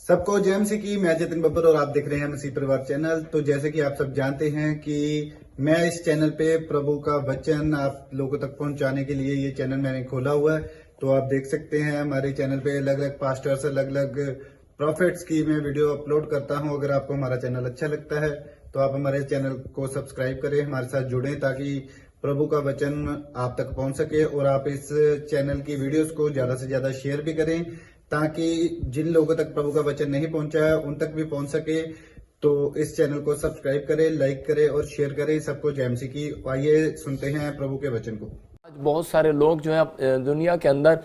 सबको जय मसीह की। मैं जतिन बब्बर और आप देख रहे हैं मसीह परिवार चैनल। तो जैसे कि आप सब जानते हैं कि मैं इस चैनल पे प्रभु का वचन आप लोगों तक पहुंचाने के लिए ये चैनल मैंने खोला हुआ है। तो आप देख सकते हैं हमारे चैनल पे अलग अलग पास्टर्स, अलग अलग प्रॉफिट्स की मैं वीडियो अपलोड करता हूं। अगर आपको हमारा चैनल अच्छा लगता है तो आप हमारे चैनल को सब्सक्राइब करें, हमारे साथ जुड़ें ताकि प्रभु का वचन आप तक पहुंच सके। और आप इस चैनल की वीडियोस को ज्यादा से ज्यादा शेयर भी करें ताकि जिन लोगों तक प्रभु का वचन नहीं पहुंचा है उन तक भी पहुंच सके। तो इस चैनल को सब्सक्राइब करें, लाइक करें और शेयर करें। सबको जय मसीह की। आइए सुनते हैं प्रभु के वचन को। आज बहुत सारे लोग जो है दुनिया के अंदर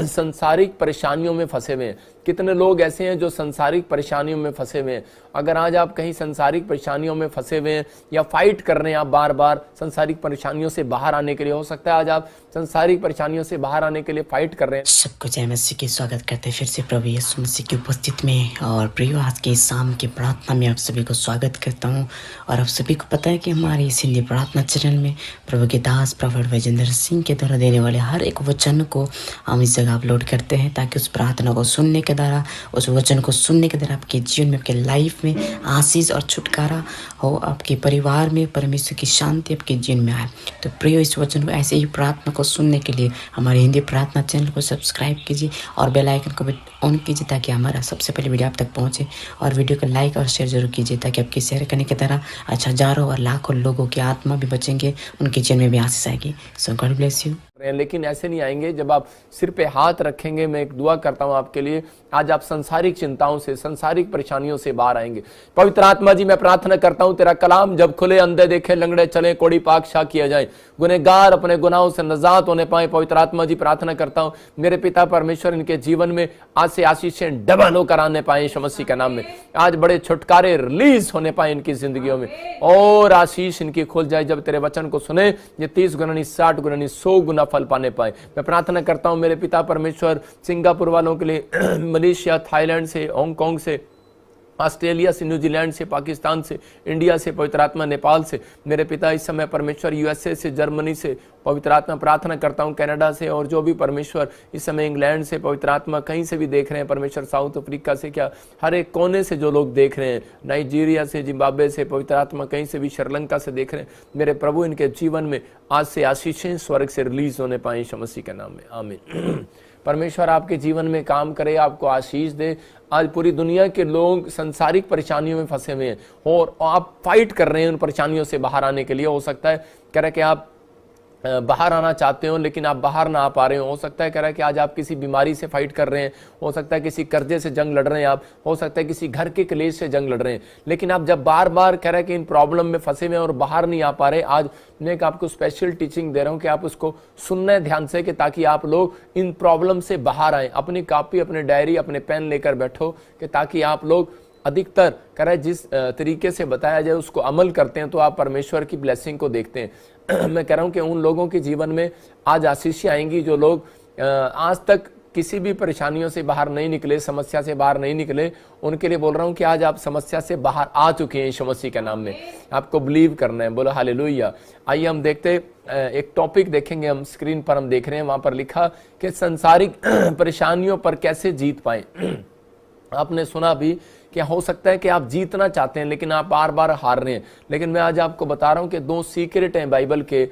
संसारिक परेशानियों में फंसे हुए हैं। कितने लोग ऐसे हैं जो संसारिक परेशानियों में फंसे हुए हैं। अगर आज आप कहीं संसारिक परेशानियों में फंसे हुए हैं या फाइट कर रहे हैं आप बार बार संसारिक परेशानियों से बाहर आने के लिए, हो सकता है आज आप संसारिक परेशानियों से बाहर आने के लिए फाइट कर रहे हैं। सबको जय मसीह की स्वागत करते हैं फिर से प्रभु यीशु मसीह की उपस्थिति में। और प्रिय आज की शाम की प्रार्थना में आप सभी को स्वागत करता हूं। और आप सभी को पता है कि हमारे इस हिंदी प्रार्थना चैनल में प्रभु के दास प्रॉफेट विजेंद्र सिंह के द्वारा देने वाले हर एक वचन को हम इस जगह अपलोड करते हैं ताकि उस प्रार्थना को सुनने के द्वारा, उस वचन को सुनने के द्वारा आपके जीवन में, आपके लाइफ में आशीष और छुटकारा हो, आपके परिवार में परमेश्वर की शांति आपके जीवन में आए। तो प्रिय इस वचन को ऐसे ही प्रार्थना को सुनने के लिए हमारे हिंदी प्रार्थना चैनल को सब्सक्राइब कीजिए और बेल आइकन को भी ऑन कीजिए ताकि हमारा सबसे पहले वीडियो आप तक पहुंचे। और वीडियो को लाइक और शेयर जरूर कीजिए ताकि आपकी शेयर करने की तरह अच्छा हजारों और लाखों लोगों की आत्मा भी बचेंगे, उनके जीवन में भी आशीष आएगी। सो गॉड ब्लेस यू। लेकिन ऐसे नहीं आएंगे जब आप सिर पे हाथ रखेंगे। मैं एक दुआ करता हूं आपके लिए, आज आप संसारिक चिंताओं से, संसारिक परेशानियों से बाहर आएंगे। पवित्र आत्मा जी, मैं प्रार्थना करता हूं तेरा कलाम जब खुले, अंधे देखे, लंगड़े चले, कोड़ी पाक शा किया जाए, गुनहगार अपने गुनाहों से नजात होने पाए। पवित्र आत्मा जी, प्रार्थना करता हूं मेरे पिता परमेश्वर इनके जीवन में आज से आशीषें डबल होकर आने पाए यीशु मसीह के नाम में। आज बड़े छुटकारे रिलीज होने पाए इनकी जिंदगियों में और आशीष इनकी खुल जाए। जब तेरे वचन को सुने ये 30 गुना नहीं, 60 गुना नहीं, 100 गुना फल पाने पाए। मैं प्रार्थना करता हूं मेरे पिता परमेश्वर सिंगापुर वालों के लिए, मलेशिया, थाईलैंड से, हांगकांग से, ऑस्ट्रेलिया से, न्यूजीलैंड से, पाकिस्तान से, इंडिया से, पवित्र आत्मा नेपाल से, मेरे पिता इस समय परमेश्वर यूएसए से, जर्मनी से, पवित्र आत्मा प्रार्थना करता हूं कनाडा से, और जो भी परमेश्वर इस समय इंग्लैंड से, पवित्र आत्मा कहीं से भी देख रहे हैं परमेश्वर, साउथ अफ्रीका से, क्या हर एक कोने से जो लोग देख रहे हैं, नाइजीरिया से, जिम्बाब्वे से, पवित्र आत्मा कहीं से भी, श्रीलंका से देख रहे हैं, मेरे प्रभु इनके जीवन में आज से आशीषें स्वर्ग से रिलीज होने पाए यीशु मसीह के नाम में, आमीन। परमेश्वर आपके जीवन में काम करे, आपको आशीष दे। आज पूरी दुनिया के लोग संसारिक परेशानियों में फंसे हुए हैं और आप फाइट कर रहे हैं उन परेशानियों से बाहर आने के लिए। हो सकता है कह रहे कि आप बाहर आना चाहते हो लेकिन आप बाहर ना आ पा रहे हो सकता है कह रहा है कि आज आप किसी बीमारी से फाइट कर रहे हैं, हो सकता है किसी कर्जे से जंग लड़ रहे हैं आप, हो सकता है किसी घर के क्लेश से जंग लड़ रहे हैं। लेकिन आप जब बार बार कह रहे हैं कि इन प्रॉब्लम में फंसे हुए और बाहर नहीं आ पा रहे, आज मैं एक आपको स्पेशल टीचिंग दे रहा हूं कि आप उसको सुनना है ध्यान से, कि ताकि आप लोग इन प्रॉब्लम से बाहर आए। अपनी कॉपी, अपने डायरी, अपने पेन लेकर बैठो कि ताकि आप लोग अधिकतर कह रहे जिस तरीके से बताया जाए उसको अमल करते हैं तो आप परमेश्वर की ब्लेसिंग को देखते हैं। मैं कह रहा हूं कि उन लोगों के जीवन में आज आशीषें आएंगी जो लोग आज तक किसी भी परेशानियों से बाहर नहीं निकले, समस्या से बाहर नहीं निकले, उनके लिए बोल रहा हूं कि आज आप समस्या से बाहर आ चुके हैं यीशु मसीह के नाम में। आपको बिलीव करना है, बोलो हालेलुया। आइए हम देखते एक टॉपिक देखेंगे, हम स्क्रीन पर हम देख रहे हैं, वहां पर लिखा कि संसारिक परेशानियों पर कैसे जीत पाए। आपने सुना भी कि हो सकता है कि आप जीतना चाहते हैं लेकिन आप बार बार हार रहे हैं। लेकिन मैं आज आपको बता रहा हूं कि 2 सीक्रेट हैं बाइबल के,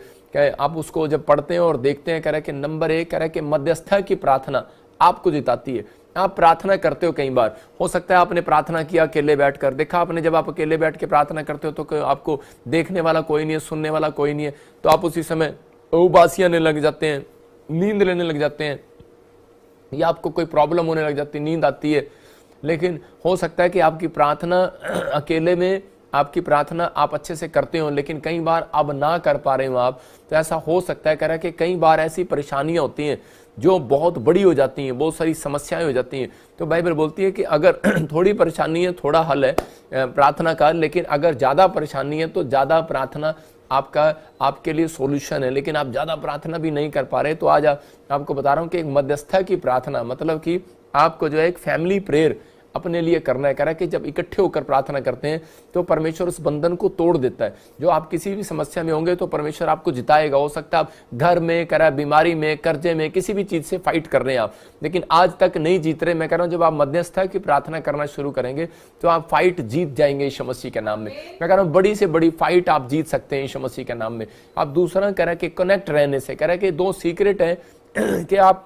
आप उसको जब पढ़ते हैं और देखते हैं, कह रहे कि नंबर 1 कह रहे कि मध्यस्थता की प्रार्थना आपको जिताती है। आप प्रार्थना करते हो, कई बार हो सकता है आपने प्रार्थना किया अकेले बैठकर, देखा आपने जब आप अकेले बैठ के प्रार्थना करते हो तो आपको देखने वाला कोई नहीं है, सुनने वाला कोई नहीं है, तो आप उसी समय उबासी आने लग जाते हैं, नींद लेने लग जाते हैं, या आपको कोई प्रॉब्लम होने लग जाती है, नींद आती है। लेकिन हो सकता है कि आपकी प्रार्थना अकेले में, आपकी प्रार्थना आप अच्छे से करते हो लेकिन कई बार अब ना कर पा रहे हो आप, तो ऐसा हो सकता है कह रहा है कि कई बार ऐसी परेशानियां होती हैं जो बहुत बड़ी हो जाती हैं, बहुत सारी समस्याएं हो जाती हैं। तो बाइबल बोलती है कि अगर थोड़ी परेशानी है, थोड़ा हल है प्रार्थना का, लेकिन अगर ज़्यादा परेशानी है तो ज़्यादा प्रार्थना आपके लिए सॉल्यूशन है। लेकिन आप ज़्यादा प्रार्थना भी नहीं कर पा रहे, तो आज आपको बता रहा हूँ कि एक मध्यस्थता की प्रार्थना, मतलब कि आपको जो है एक फैमिली प्रेयर अपने लिए करना है। कह रहा है कि जब इकट्ठे होकर प्रार्थना करते हैं तो परमेश्वर उस बंधन को तोड़ देता है। जो आप किसी भी समस्या में होंगे तो परमेश्वर आपको जिताएगा। हो सकता है आप घर में, कह रहा है बीमारी में, कर्जे में, किसी भी चीज से फाइट कर रहे हैं आप, लेकिन आज तक नहीं जीत रहे। मैं कह रहा हूं जब आप मध्यस्थता की प्रार्थना करना शुरू करेंगे तो आप फाइट जीत जाएंगे यीशु मसीह के नाम में। मैं कह रहा हूं बड़ी से बड़ी फाइट आप जीत सकते हैं यीशु मसीह के नाम में। आप दूसरा कह रहा है कि कनेक्ट रहने से, कह रहा है कि 2 सीक्रेट है कि आप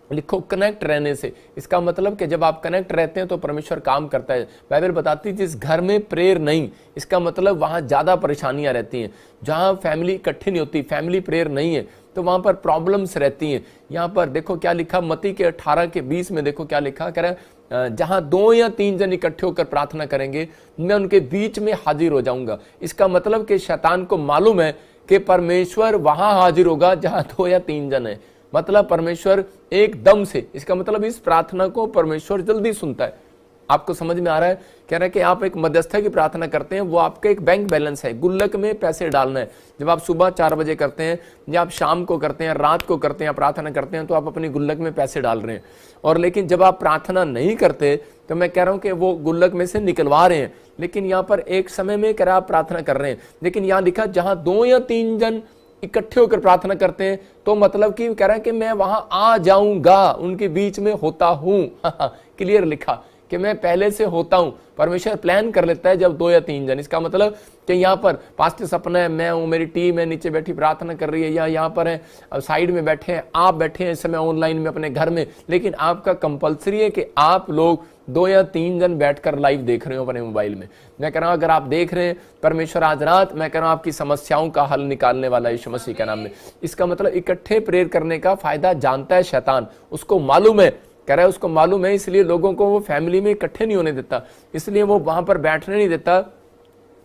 लिखो कनेक्ट रहने से। इसका मतलब कि जब आप कनेक्ट रहते हैं तो परमेश्वर काम करता है। बाइबल बताती है जिस घर में प्रेयर नहीं, इसका मतलब वहां ज्यादा परेशानियां रहती हैं। जहां फैमिली इकट्ठी नहीं होती, फैमिली प्रेयर नहीं है, तो वहां पर प्रॉब्लम्स रहती हैं। यहाँ पर देखो क्या लिखा, मत्ती के 18:20 में देखो क्या लिखा, कह रहा है जहां 2 या 3 जन इकट्ठे होकर प्रार्थना करेंगे मैं उनके बीच में हाजिर हो जाऊंगा। इसका मतलब कि शैतान को मालूम है कि परमेश्वर वहां हाजिर होगा जहां 2 या 3 जन है। मतलब परमेश्वर एकदम से, इसका मतलब इस प्रार्थना को परमेश्वर जल्दी सुनता है। आपको समझ में आ रहा है? कह रहा है कि आप एक मध्यस्था की प्रार्थना करते हैं, वो आपका एक बैंक बैलेंस है, गुल्लक में पैसे डालना है। जब आप सुबह 4 बजे करते हैं या आप शाम को करते हैं, रात को करते हैं, प्रार्थना करते हैं, तो आप अपनी गुल्लक में पैसे डाल रहे हैं। और लेकिन जब आप प्रार्थना नहीं करते तो मैं कह रहा हूं कि वो गुल्लक में से निकलवा रहे हैं। लेकिन यहाँ पर एक समय में कह रहा आप प्रार्थना कर रहे हैं, लेकिन यहाँ लिखा जहां 2 या 3 जन इकट्ठे होकर प्रार्थना करते हैं, तो मतलब कि कह रहा है कि मैं वहां आ जाऊंगा, उनके बीच में होता हूं। क्लियर लिखा कि मैं पहले से होता हूं। परमेश्वर प्लान कर लेता है जब 2 या 3 जन। इसका मतलब कि यहाँ पर पास्टर सपना है, मैं हूं, मेरी टीम है, नीचे बैठी प्रार्थना कर रही है, या यहाँ पर है साइड में बैठे हैं, आप बैठे हैं इस समय ऑनलाइन में अपने घर में, लेकिन आपका कंपलसरी है कि आप लोग 2 या 3 जन बैठकर लाइव देख रहे हो अपने मोबाइल में। मैं कह रहा हूं अगर आप देख रहे हैं, परमेश्वर आज रात मैं कह रहा हूं आपकी समस्याओं का हल निकालने वाला है यीशु मसीह के नाम में। इसका मतलब इकट्ठे प्रेयर करने का फायदा जानता है शैतान, उसको मालूम है, कह रहा है उसको मालूम है, इसलिए लोगों को वो फैमिली में इकट्ठे नहीं होने देता, इसलिए वो वहां पर बैठने नहीं देता।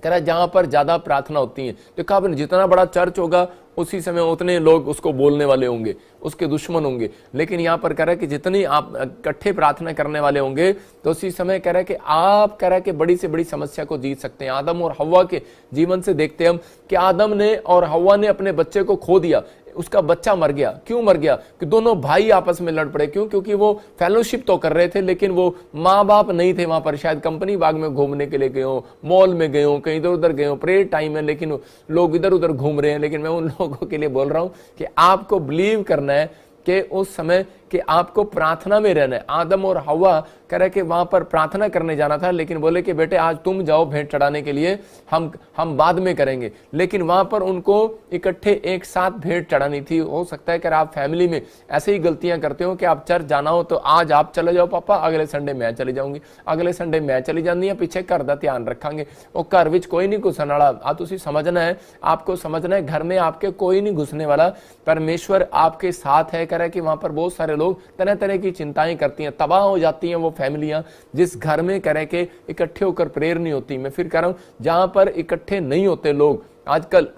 कह रहा है जहां पर ज्यादा प्रार्थना होती है, देखा आपने जितना बड़ा चर्च होगा उसी समय उतने लोग उसको बोलने वाले होंगे, उसके दुश्मन होंगे। लेकिन यहाँ पर कह रहा है कि जितनी आप इकट्ठे प्रार्थना करने वाले होंगे तो उसी समय कह रहा है कि आप कह रहा है कि बड़ी से बड़ी समस्या को जीत सकते हैं। आदम और हव्वा के जीवन से देखते हैं हम कि आदम ने और हव्वा ने अपने बच्चे को खो दिया, उसका बच्चा मर गया। क्यों मर गया? कि दोनों भाई आपस में लड़ पड़े। क्यों? क्योंकि वो फेलोशिप तो कर रहे थे, लेकिन वो माँ बाप नहीं थे वहां पर। शायद कंपनी बाग में घूमने के लिए गए हो, मॉल में गए हो, कहीं इधर उधर गए हो, प्रेयर टाइम है लेकिन लोग इधर उधर घूम रहे हैं। लेकिन मैं उन लोगों के लिए बोल रहा हूं कि आपको बिलीव करना है कि उस समय कि आपको प्रार्थना में रहना है। आदम और हव्वा कह रहे कि वहां पर प्रार्थना करने जाना था, लेकिन बोले कि बेटे आज तुम जाओ भेंट चढ़ाने के लिए, हम बाद में करेंगे। लेकिन वहां पर उनको इकट्ठे एक साथ भेंट चढ़ानी थी। हो सकता है कि आप फैमिली में ऐसे ही गलतियां करते हो कि आप चर्च जाना हो तो आज आप चले जाओ पापा, अगले संडे मैं चली जाऊंगी, अगले संडे मैं चली जानी है, पीछे घर का ध्यान रखांगे। और घर विच कोई नहीं घुसने वाला। आप तुसी समझना है, आपको समझना है घर में आपके कोई नहीं घुसने वाला, परमेश्वर आपके साथ है। कह रहा है कि वहां पर बहुत सारे लोग तरह तरह की चिंताएं करती हैं, तबाह हो जाती हैं वो फैमिलियां जिस घर में कह रहे कि इकट्ठे होकर प्रेयर नहीं होती। मैं फिर कह रहा हूं जहां पर इकट्ठे नहीं होते लोग, आजकल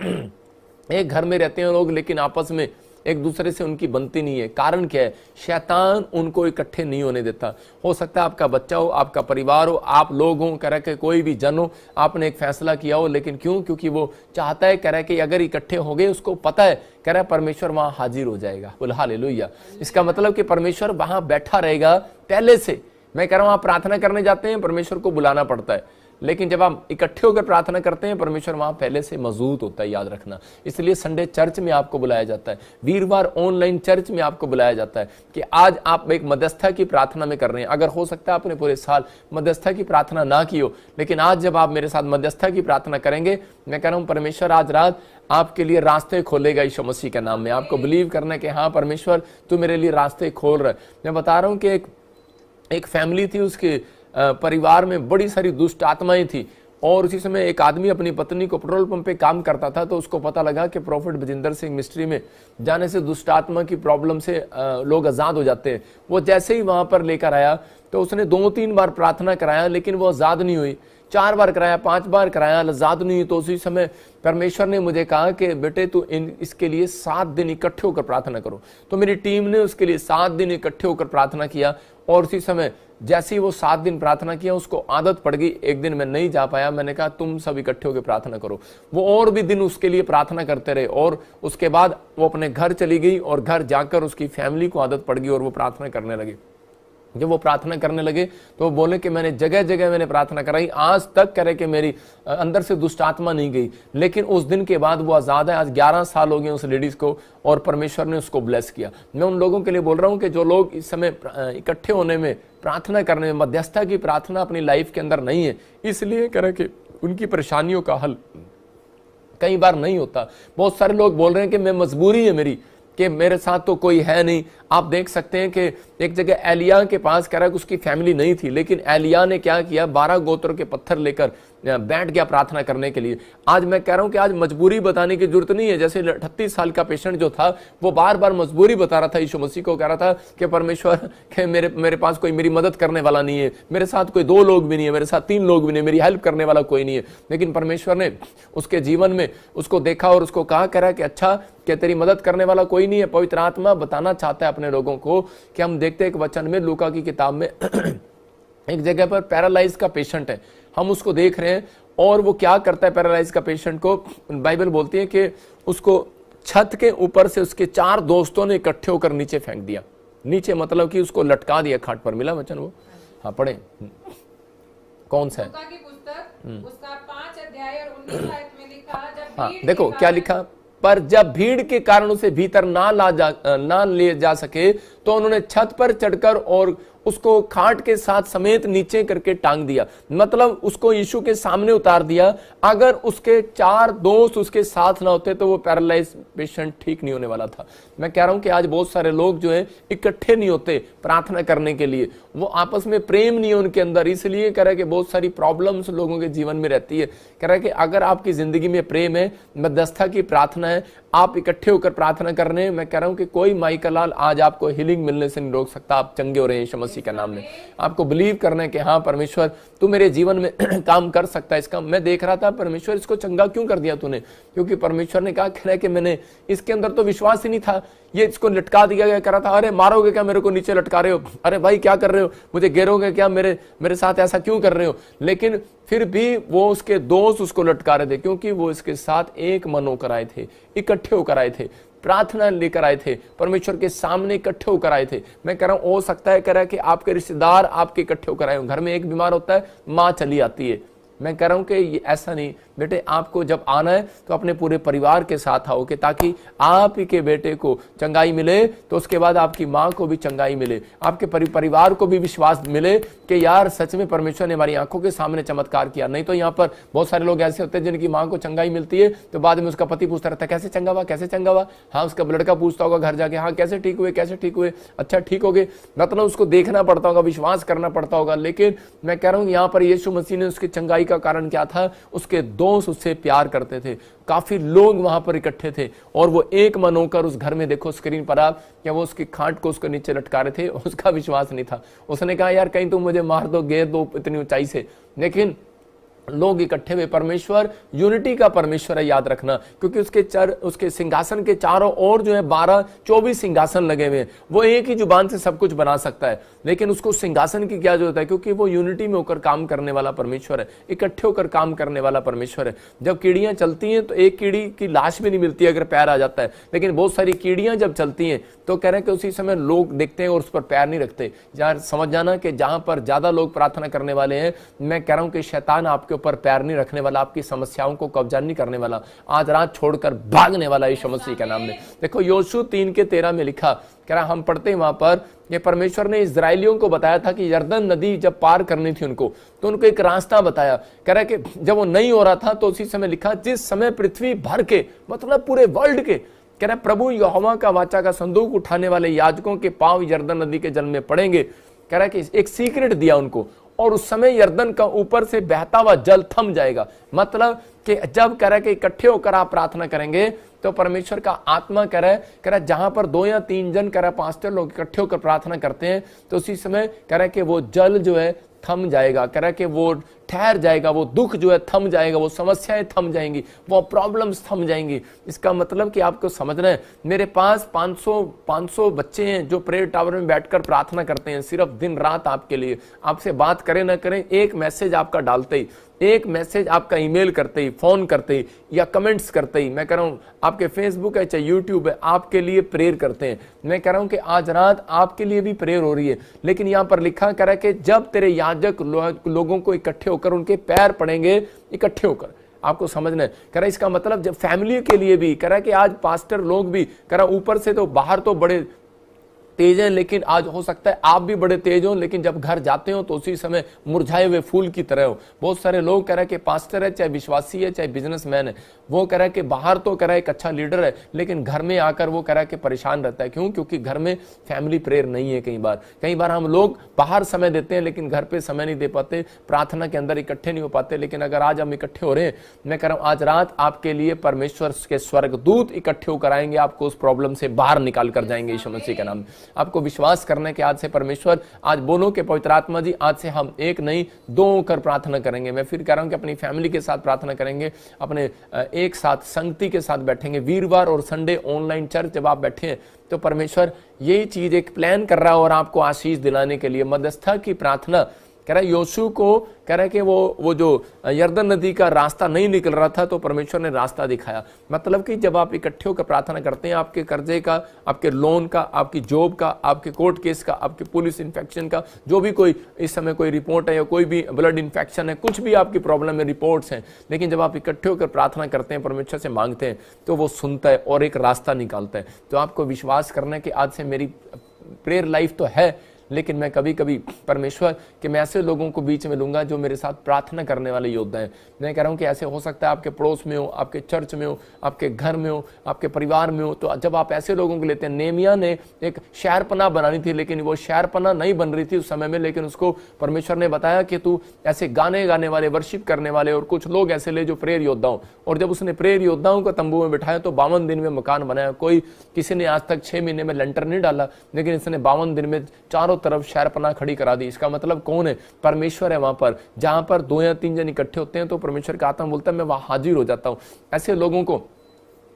एक घर में रहते हैं लोग लेकिन आपस में एक दूसरे से उनकी बनती नहीं है। कारण क्या है? शैतान उनको इकट्ठे नहीं होने देता। हो सकता है आपका बच्चा हो, आपका परिवार हो, आप लोग हो, कह रहा है कोई भी जन हो, आपने एक फैसला किया हो, लेकिन क्यों? क्योंकि वो चाहता है, कह रहा है कि अगर इकट्ठे हो गए, उसको पता है, कह रहा है परमेश्वर वहां हाजिर हो जाएगा। बोल हालेलुया। इसका मतलब कि परमेश्वर वहां बैठा रहेगा पहले से। मैं कह रहा हूं आप प्रार्थना करने जाते हैं, परमेश्वर को बुलाना पड़ता है, लेकिन जब आप इकट्ठे होकर प्रार्थना करते हैं, परमेश्वर वहां पहले से मौजूद होता है, याद रखना। इसलिए संडे चर्च में आपको बुलाया जाता है, वीरवार ऑनलाइन चर्च में आपको बुलाया जाता है कि आज आप एक मध्यस्था की प्रार्थना में कर रहे हैं। अगर हो सकता है आपने पूरे साल मध्यस्था की प्रार्थना ना की हो, लेकिन आज जब आप मेरे साथ मध्यस्था की प्रार्थना करेंगे, मैं कह रहा हूं परमेश्वर आज रात आपके लिए रास्ते खोलेगा यीशु मसीह के नाम में। आपको बिलीव करना है कि हाँ परमेश्वर तू मेरे लिए रास्ते खोल रहा है। मैं बता रहा हूं कि एक फैमिली थी, उसके परिवार में बड़ी सारी दुष्ट आत्माएं थी, और उसी समय एक आदमी अपनी पत्नी को पेट्रोल पंप पे काम करता था, तो उसको पता लगा कि प्रॉफिट बजिंदर सिंह मिस्ट्री में जाने से दुष्ट आत्मा की प्रॉब्लम से लोग आजाद हो जाते हैं। वो जैसे ही वहां पर लेकर आया तो उसने 2-3 बार प्रार्थना कराया, लेकिन वो आजाद नहीं हुई। 4 बार कराया, 5 बार कराया, आजाद नहीं हुई। तो उसी समय परमेश्वर ने मुझे कहा कि बेटे तू इसके लिए 7 दिन इकट्ठे होकर प्रार्थना करो। तो मेरी टीम ने उसके लिए 7 दिन इकट्ठे होकर प्रार्थना किया, और उसी समय जैसे ही वो 7 दिन प्रार्थना किया, उसको आदत पड़ गई। एक दिन मैं नहीं जा पाया, मैंने कहा तुम सब इकट्ठे होकर प्रार्थना करो। वो और भी दिन उसके लिए प्रार्थना करते रहे, और उसके बाद वो अपने घर चली गई, और घर जाकर उसकी फैमिली को आदत पड़ गई और वो प्रार्थना करने लगी। जब वो प्रार्थना करने लगे तो वो बोले कि मैंने जगह जगह मैंने प्रार्थना कराई, आज तक कह रहे कि मेरी अंदर से दुष्ट आत्मा नहीं गई। लेकिन उस दिन के बाद वो आज़ाद है। आज 11 साल हो गए उस लेडीज को और परमेश्वर ने उसको ब्लेस किया। मैं उन लोगों के लिए बोल रहा हूं कि जो लोग इस समय इकट्ठे होने में, प्रार्थना करने में, मध्यस्थता की प्रार्थना अपनी लाइफ के अंदर नहीं है, इसलिए कह रहे कि उनकी परेशानियों का हल कई बार नहीं होता। बहुत सारे लोग बोल रहे हैं कि मैं मजबूरी है मेरी, कि मेरे साथ तो कोई है नहीं। आप देख सकते हैं कि एक जगह एलिया के पास कह रहा है कि उसकी फैमिली नहीं थी, लेकिन एलिया ने क्या किया, 12 गोत्र के पत्थर लेकर बैठ गया प्रार्थना करने के लिए। आज मैं कह रहा हूं कि आज मजबूरी बताने की जरूरत नहीं है। जैसे 38 साल का पेशेंट जो था वो बार बार मजबूरी बता रहा था, यीशु मसीह को कह रहा था कि परमेश्वर के मेरे पास कोई मेरी मदद करने वाला नहीं है, मेरे साथ कोई 2 लोग भी नहीं है, मेरे साथ 3 लोग भी नहीं, मेरी हेल्प करने वाला कोई नहीं है। लेकिन परमेश्वर ने उसके जीवन में उसको देखा और उसको कहा, कह रहा है कि अच्छा कि तेरी मदद करने वाला कोई नहीं है। पवित्र आत्मा बताना चाहता है अपने लोगों को कि हम देखते हैं एक वचन में, लूका की किताब में एक जगह पर पैरालाइज का पेशेंट है, हम उसको देख रहे हैं और वो क्या करता है पैरालाइज का पेशेंट को, बाइबल बोलती है कि उसको छत के ऊपर से उसके 4 दोस्तों ने इकट्ठे होकर नीचे फेंक दिया। नीचे मतलब कि उसको लटका दिया खाट पर। मिला वचन वो? हाँ पढ़े, कौन सा है? लूका की पुस्तक उसका 5 अध्याय और 19 आयत में लिखा, जब हाँ भीड़ देखो के क्या कारण- लिखा, पर जब भीड़ के कारण उसे भीतर ना ले जा सके तो उन्होंने छत पर चढ़कर और उसको खाट के साथ समेत नीचे करके टांग दिया। मतलब उसको यीशु के सामने उतार दिया। अगर उसके 4 दोस्त उसके साथ ना होते तो वो पैरालाइज पेशेंट ठीक नहीं होने वाला था। मैं कह रहा हूं कि आज बहुत सारे लोग जो है इकट्ठे नहीं होते प्रार्थना करने के लिए, वो आपस में प्रेम नहीं है उनके अंदर, इसलिए कह रहा है कि बहुत सारी प्रॉब्लम्स लोगों के जीवन में रहती है। कह रहा है कि अगर आपकी जिंदगी में प्रेम है, मध्यस्थता की प्रार्थना है, आप इकट्ठे होकर प्रार्थना कर रहे हैं, मैं कह रहा हूं कि कोई माई का लाल आज आपको हीलिंग मिलने से नहीं रोक सकता। आप चंगे हो रहे हैं यीशु मसीह के नाम में। आपको बिलीव करना है कि हाँ परमेश्वर तू मेरे जीवन में काम कर सकता है। इसका मैं देख रहा था, परमेश्वर इसको चंगा क्यों कर दिया तूने, क्योंकि परमेश्वर ने कहा है कि मैंने इसके अंदर तो विश्वास ही नहीं था, ये इसको लटका दिया गया। कह रहा था अरे मारोगे क्या, मेरे को नीचे लटका रहे हो, अरे भाई क्या कर रहे हो, मुझे गिरोगे क्या, मेरे साथ ऐसा क्यों कर रहे हो। लेकिन फिर भी वो उसके दोस्त उसको लटका रहे थे, क्योंकि वो इसके साथ एक मन होकर आए थे, इकट्ठे होकर आए थे, प्रार्थना लेकर आए थे, परमेश्वर के सामने इकट्ठे होकर आए थे। मैं कह रहा हूं हो सकता है कह रहा है कि आपके रिश्तेदार आपके इकट्ठे होकर आए हो। घर में एक बीमार होता है, माँ चली आती है। मैं कह रहा हूं कि ये ऐसा नहीं बेटे, आपको जब आना है तो अपने पूरे परिवार के साथ आओ, कि ताकि आप ही के बेटे को चंगाई मिले तो उसके बाद आपकी माँ को भी चंगाई मिले, आपके परिवार को भी विश्वास मिले कि यार सच में परमेश्वर ने हमारी आंखों के सामने चमत्कार किया। नहीं तो यहाँ पर बहुत सारे लोग ऐसे होते हैं जिनकी माँ को चंगाई मिलती है तो बाद में उसका पति पूछता रहता है कैसे चंगा हुआ, कैसे चंगा हुआ। हाँ उसका लड़का पूछता होगा घर जाके, हाँ कैसे ठीक हुए, कैसे ठीक हुए, अच्छा ठीक हो गए। मतलब उसको देखना पड़ता होगा, विश्वास करना पड़ता होगा। लेकिन मैं कह रहा हूँ यहाँ पर यीशु मसीह ने उसकी चंगाई का कारण क्या था, उसके दोस्त उससे प्यार करते थे, काफी लोग वहां पर इकट्ठे थे और वो एक मन होकर उस घर में, देखो स्क्रीन पर आप, क्या वो उसकी खाट को उसके नीचे लटका रहे थे। उसका विश्वास नहीं था, उसने कहा यार कहीं तुम मुझे मार दो, घेर दो इतनी ऊंचाई से। लेकिन लोग इकट्ठे हुए। परमेश्वर यूनिटी का परमेश्वर है, याद रखना, क्योंकि उसके सिंहासन के चारों ओर जो है 12-24 सिंहासन लगे हुए हैं। वो एक ही जुबान से सब कुछ बना सकता है, लेकिन उसको सिंहासन की क्या जरूरत है, क्योंकि वो यूनिटी में होकर काम करने वाला परमेश्वर है, इकट्ठे होकर काम करने वाला परमेश्वर है। जब कीड़ियां चलती हैं तो एक कीड़ी की लाश भी नहीं मिलती अगर पैर आ जाता है, लेकिन बहुत सारी कीड़ियां जब चलती हैं तो कह रहे हैं कि उसी समय लोग देखते हैं और उस पर पैर नहीं रखते। यार समझ जाना कि जहां पर ज्यादा लोग प्रार्थना करने वाले हैं, मैं कह रहा हूं कि शैतान आपके ऊपर पैर नहीं रखने वाला, आपकी समस्याओं को कब्जा नहीं करने वाला, आज रात छोड़कर भागने वाला यीशु मसीह के नाम में। देखो योशू 3:13 में लिखा, कह रहा हम पढ़ते हैं वहां पर, ये परमेश्वर ने इजराइलियों को बताया था कि यरदन नदी जब पार करनी थी उनको, तो उनको एक रास्ता बताया। कह रहा है कि जब वो नहीं हो रहा था तो उसी समय लिखा, जिस समय पृथ्वी भर के, मतलब पूरे वर्ल्ड के, कह रहा प्रभु यहोवा का वाचा का संदूक उठाने वाले याजकों के पांव यरदन नदी के जल में पड़ेंगे। कह रहा है कि एक सीक्रेट दिया उनको, और उस समय यरदन का ऊपर से बहता हुआ जल थम जाएगा। मतलब कि जब कह रहा है कि इकट्ठे होकर आप प्रार्थना करेंगे तो परमेश्वर का आत्मा कह रहा है जहां पर 2 या 3 जन कह रहा है 5 लोग इकट्ठे होकर प्रार्थना करते हैं तो उसी समय कह रहा है कि वो जल जो है थम जाएगा। कह रहा है कि वो ठहर जाएगा, वो दुख जो है थम जाएगा, वो समस्याएं थम जाएंगी, वो प्रॉब्लम्स थम जाएंगी। इसका मतलब कि आपको समझना है, मेरे पास 500 बच्चे हैं जो प्रेयर टावर में बैठकर प्रार्थना करते हैं सिर्फ दिन रात आपके लिए। आपसे बात करें ना करें, एक मैसेज आपका डालते ही, एक मैसेज आपका ईमेल करते ही, फोन करते ही या कमेंट्स करते ही, मैं कह रहा हूं आपके फेसबुक है चाहे यूट्यूब है, आपके लिए प्रेयर करते हैं। मैं कह रहा हूं कि आज रात आपके लिए भी प्रेयर हो रही है। लेकिन यहां पर लिखा करा कि जब तेरे याजक लोगों को इकट्ठे होकर उनके पैर पड़ेंगे, इकट्ठे होकर, आपको समझना है। कह रहा इसका मतलब जब फैमिली के लिए भी, कह रहा कि आज पास्टर लोग भी, कह रहा ऊपर से तो बाहर तो बड़े तेज हैं, लेकिन आज हो सकता है आप भी बड़े तेज हो, लेकिन जब घर जाते हो तो उसी समय मुरझाए हुए फूल की तरह हो। बहुत सारे लोग कह रहे हैं कि पास्टर है, चाहे विश्वासी है, चाहे बिजनेसमैन है, वो कह रहा है कि बाहर तो कह रहा है एक अच्छा लीडर है, लेकिन घर में आकर वो कह रहा है कि परेशान रहता है। क्यों? क्योंकि घर में फैमिली प्रेयर नहीं है। कई बार हम लोग बाहर समय देते हैं लेकिन घर पे समय नहीं दे पाते, प्रार्थना के अंदर इकट्ठे नहीं हो पाते। लेकिन अगर आज हम इकट्ठे हो रहे हैं, मैं कह रहा हूं आज रात आपके लिए परमेश्वर के स्वर्गदूत इकट्ठे होकर आएंगे, आपको उस प्रॉब्लम से बाहर निकाल कर जाएंगे यीशु मसीह के नाम में। आपको विश्वास करने के आज से परमेश्वर, आज बोलो कि पवित्र आत्मा जी आज से हम एक नहीं दो होकर प्रार्थना करेंगे। मैं फिर कह रहा हूं कि अपनी फैमिली के साथ प्रार्थना करेंगे, अपने एक साथ संगति के साथ बैठेंगे। वीरवार और संडे ऑनलाइन चर्च जब आप बैठे हैं तो परमेश्वर यही चीज एक प्लान कर रहा है और आपको आशीष दिलाने के लिए मध्यस्थता की प्रार्थना। कह रहा है योशू को, कह रहा है कि वो जो यरदन नदी का रास्ता नहीं निकल रहा था तो परमेश्वर ने रास्ता दिखाया। मतलब कि जब आप इकट्ठे होकर प्रार्थना करते हैं, आपके कर्जे का, आपके लोन का, आपकी जॉब का, आपके कोर्ट केस का, आपके पुलिस इन्फेक्शन का, जो भी कोई इस समय कोई रिपोर्ट है या कोई भी ब्लड इन्फेक्शन है, कुछ भी आपकी प्रॉब्लम है, रिपोर्ट्स हैं, लेकिन जब आप इकट्ठे होकर प्रार्थना करते हैं, परमेश्वर से मांगते हैं, तो वो सुनता है और एक रास्ता निकालता है। तो आपको विश्वास करना है कि आज से मेरी प्रेयर लाइफ तो है, लेकिन मैं कभी कभी परमेश्वर कि मैं ऐसे लोगों को बीच में लूंगा जो मेरे साथ प्रार्थना करने वाले योद्धा हैं। मैं कह रहा हूं कि ऐसे हो सकता है आपके पड़ोस में हो, आपके चर्च में हो, आपके घर में हो, आपके परिवार में हो। तो जब आप ऐसे लोगों को लेते हैं, नेमिया ने एक शहरपनाह बनानी थी, लेकिन वो शहरपनाह नहीं बन रही थी उस समय में, लेकिन उसको परमेश्वर ने बताया कि तू ऐसे गाने गाने वाले, वर्शिप करने वाले और कुछ लोग ऐसे ले जो प्रेयर योद्धा हो। और जब उसने प्रेयर योद्धाओं को तंबू में बिठाया तो 52 दिन में मकान बनाया। किसी ने आज तक 6 महीने में लेंटर नहीं डाला, लेकिन इसने 52 दिन में चारों तरफ शहरपनाह खड़ी करा दी। इसका मतलब कौन है? परमेश्वर है। वहां पर जहां पर 2 या 3 जन इकट्ठे होते हैं तो परमेश्वर का आत्मा बोलता है मैं वहां हाजिर हो जाता हूं। ऐसे लोगों को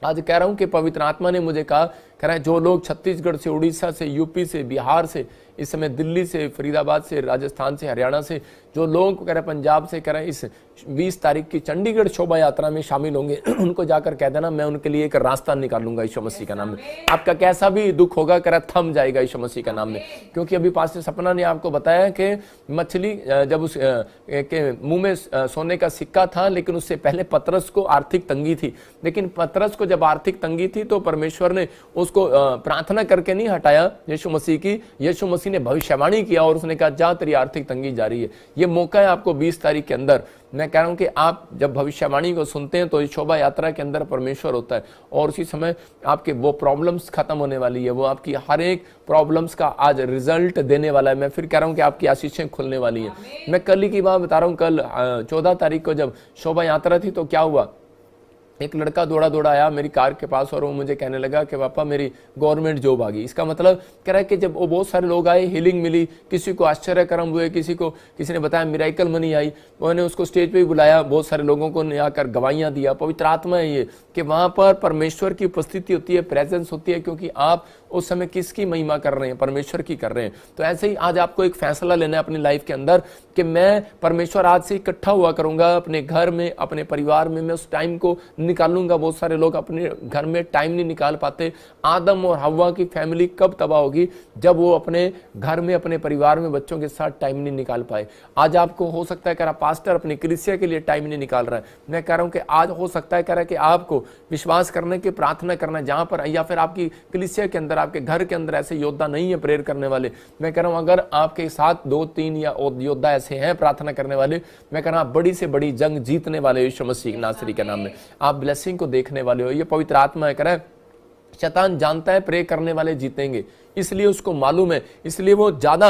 आज कह रहा हूं कि पवित्र आत्मा ने मुझे कहा, कह रहा है जो लोग छत्तीसगढ़ से, उड़ीसा से, यूपी से, बिहार से, इस समय दिल्ली से, फरीदाबाद से, राजस्थान से, हरियाणा से, जो लोग कह रहे पंजाब से, कह रहे इस 20 तारीख की चंडीगढ़ शोभा यात्रा में शामिल होंगे, उनको जाकर कह देना मैं उनके लिए एक रास्ता निकालूंगा यीशु मसीह का नाम में। आपका कैसा भी दुख होगा कह रहा थम जाएगा यीशु मसीह का नाम में। क्योंकि अभी पास्टर सपना ने आपको बताया कि मछली जब उस के मुंह में सोने का सिक्का था, लेकिन उससे पहले पतरस को आर्थिक तंगी थी। लेकिन पतरस को जब आर्थिक तंगी थी तो परमेश्वर ने उसको प्रार्थना करके नहीं हटाया यीशु मसीह की। यीशु मसीह ने भविष्यवाणी किया और उसने कहा जा तेरी आर्थिक तंगी जारी है। ये मौका है आपको 20 तारीख के अंदर। मैं कह रहा हूं कि आप जब भविष्यवाणी को सुनते हैं तो इस शोभा यात्रा के अंदर परमेश्वर होता है और उसी समय आपके वो प्रॉब्लम्स खत्म होने वाली है। वो आपकी हर एक प्रॉब्लम्स का आज रिजल्ट देने वाला है। मैं फिर कह रहा हूं कि आपकी आशीषें खुलने वाली हैं। मैं कल ही की बात बता रहा हूं, कल 14 तारीख को जब शोभा यात्रा थी तो क्या हुआ, एक लड़का दौड़ा आया मेरी कार के पास और वो मुझे कहने लगा कि पापा मेरी गवर्नमेंट जॉब आ गई। इसका मतलब कह रहा है कि जब वो बहुत सारे लोग आए, हीलिंग मिली, किसी को आश्चर्य कर्म हुए, किसी ने बताया मिराइकल मनी आई, उन्होंने उसको स्टेज पे भी बुलाया, बहुत सारे लोगों को आकर गवाहियां दिया। पवित्र आत्मा है ये कि वहां पर परमेश्वर की उपस्थिति होती है, प्रेजेंस होती है, क्योंकि आप उस समय किसकी महिमा कर रहे हैं? परमेश्वर की कर रहे हैं। तो ऐसे ही आज आपको एक फैसला लेना है अपनी लाइफ के अंदर कि मैं परमेश्वर आज से इकट्ठा हुआ करूंगा अपने घर में, अपने परिवार में, मैं उस टाइम को निकालूंगा। बहुत सारे लोग अपने घर में टाइम नहीं निकाल पाते। आदम और हव्वा की फैमिली कब तबाह होगी? जब वो अपने घर में, अपने परिवार में बच्चों के साथ टाइम नहीं निकाल पाए। आज आपको हो सकता है कह रहा पास्टर अपनी कलीसिया के लिए टाइम नहीं निकाल रहा है। मैं कह रहा हूं कि आज हो सकता है कह रहा कि आपको विश्वास करने की प्रार्थना करना जहां पर, या फिर आपकी कलीसिया के अंदर, आपके घर के अंदर ऐसे योद्धा नहीं है प्रेयर करने वाले। मैं कह रहा हूं अगर आपके साथ 2-3 या योद्धा ऐसे हैं प्रार्थना करने वाले, मैं कह रहा हूं बड़ी से बड़ी जंग जीतने वाले यीशु मसीह नासरी के नाम में आप ब्लेसिंग को देखने वाले हो। ये पवित्र आत्मा है, कह रहा है शैतान जानता है प्रे करने वाले जीतेंगे, इसलिए उसको मालूम है, इसलिए वो ज्यादा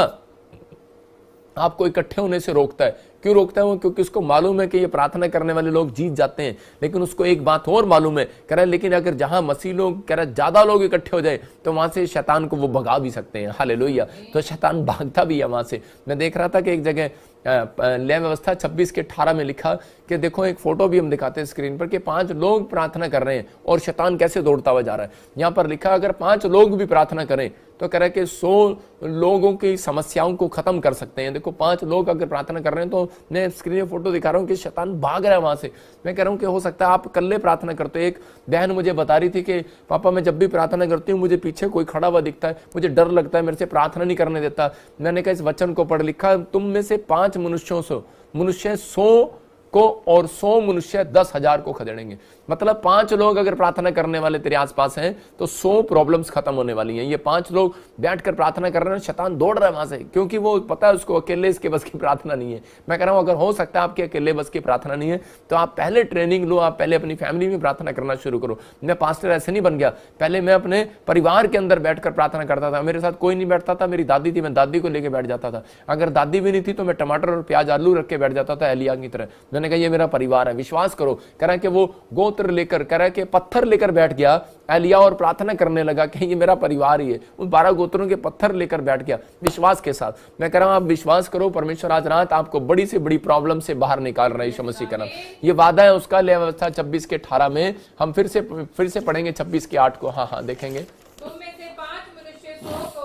आपको इकट्ठे होने से रोकता है। क्यों रोकता है वो? क्योंकि उसको मालूम है कि ये प्रार्थना करने वाले लोग जीत जाते हैं। लेकिन उसको एक बात और मालूम है, कह रहा है लेकिन अगर जहां मसीह लोग, कह रहा है ज्यादा लोग इकट्ठे हो जाए तो वहां से शैतान को वो भगा भी सकते हैं। हालेलुया। तो शैतान भागता भी है वहां से। मैं देख रहा था कि एक जगह न्याय व्यवस्था 26 के 18 में लिखा कि देखो, एक फोटो भी हम दिखाते हैं स्क्रीन पर कि 5 लोग प्रार्थना कर रहे हैं और शैतान कैसे दौड़ता हुआ जा रहा है। यहाँ पर लिखा अगर 5 लोग भी प्रार्थना करें तो कह रहा है कि 100 लोगों की समस्याओं को खत्म कर सकते हैं। देखो, 5 लोग अगर प्रार्थना कर रहे हैं तो मैं स्क्रीन में फोटो दिखा रहा हूँ कि शैतान भाग रहा है वहां से। मैं कह रहा हूँ कि हो सकता है आप अकेले प्रार्थना करते हो। एक बहन मुझे बता रही थी कि पापा, मैं जब भी प्रार्थना करती हूँ मुझे पीछे कोई खड़ा हुआ दिखता है, मुझे डर लगता है, मेरे से प्रार्थना नहीं करने देता। मैंने कहा इस वचन को पढ़, लिखा तुम में से 5 मनुष्यों से मनुष्य 100 को और 100 मनुष्य 10,000 को खदेड़ेंगे। मतलब 5 लोग अगर प्रार्थना करने वाले तेरे आसपास हैं तो 100 प्रॉब्लम्स खत्म होने वाली हैं। ये 5 लोग बैठकर प्रार्थना कर रहे हैं, शैतान दौड़ रहा है वहां से, क्योंकि वो पता है उसको अकेले इसके बस की प्रार्थना नहीं है। मैं कह रहा हूं अगर हो सकता है आपके अकेले बस की प्रार्थना नहीं है तो आप पहले ट्रेनिंग लो, आप पहले अपनी फैमिली में प्रार्थना करना शुरू करो। मैं पास्टर ऐसे नहीं बन गया, पहले मैं अपने परिवार के अंदर बैठकर प्रार्थना करता था। मेरे साथ कोई नहीं बैठता था, मेरी दादी थी, मैं दादी को लेकर बैठ जाता था। अगर दादी भी नहीं थी तो मैं टमाटर और प्याज आलू रख के बैठ जाता था एलिया की तरह। मैंने कहा ये मेरा परिवार है। विश्वास करो, कह रहा है कि वो गोत्र लेकर, कह रहा है कि पत्थर लेकर बैठ गया एलिया और प्रार्थना करने लगा कि ये मेरा परिवार ही है। उन 12 गोत्रों के पत्थर लेकर बैठ गया विश्वास के साथ। मैं कह रहा हूं आप विश्वास करो, परमेश्वर आज रात आपको बड़ी से बड़ी प्रॉब्लम से बाहर निकाल रहा है यीशु मसीह का नाम। ये वादा है उसका। न्याय व्यवस्था 26 के 18 में हम फिर से पढ़ेंगे 26 के 8 को। हाँ देखेंगे। तुम में से 5 मनुष्य 100 को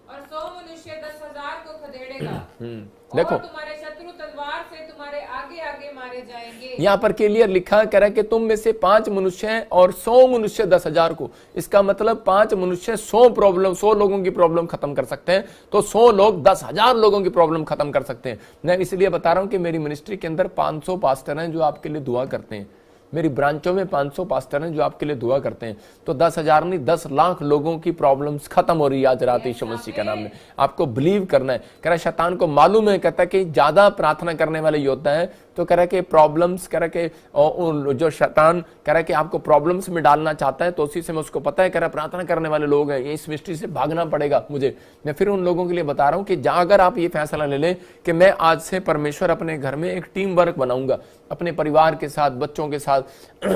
और 100 मनुष्य 10,000 को खदेड़ेगा। देखो, और तुम्हारे शत्रु तलवार से तुम्हारे आगे आगे मारे जाएंगे। यहाँ पर क्लियर लिखा, कह रहा है कि तुम में से 5 मनुष्य हैं और 100 मनुष्य 10,000 को। इसका मतलब 5 मनुष्य 100 लोगों की प्रॉब्लम खत्म कर सकते हैं, तो 100 लोग 10,000 लोगों की प्रॉब्लम खत्म कर सकते हैं। मैं इसलिए बता रहा हूं कि मेरी मिनिस्ट्री के अंदर 500 पास्टर हैं जो आपके लिए दुआ करते हैं। मेरी ब्रांचों में 500 पास्टर हैं जो आपके लिए दुआ करते हैं। तो 10,000 नहीं, 10 लाख लोगों की प्रॉब्लम्स खत्म हो रही है आज रात यीशु मसीह का नाम में। आपको बिलीव करना है। कह रहा है शैतान को मालूम है, कहता है कि ज्यादा प्रार्थना करने वाले योद्धा हैं तो कह रहा है कि प्रॉब्लम्स, कह रहा है कि जो शैतान कह रहा है कि आपको प्रॉब्लम्स में डालना चाहता है, तो उसी से मैं उसको पता है, कह रहा है प्रार्थना करने वाले लोग हैं, ये इस मिस्ट्री से भागना पड़ेगा मुझे। मैं फिर उन लोगों के लिए बता रहा हूं कि अगर आप ये फैसला ले लें कि मैं आज से परमेश्वर अपने घर में एक टीम वर्क बनाऊंगा, अपने परिवार के साथ, बच्चों के साथ।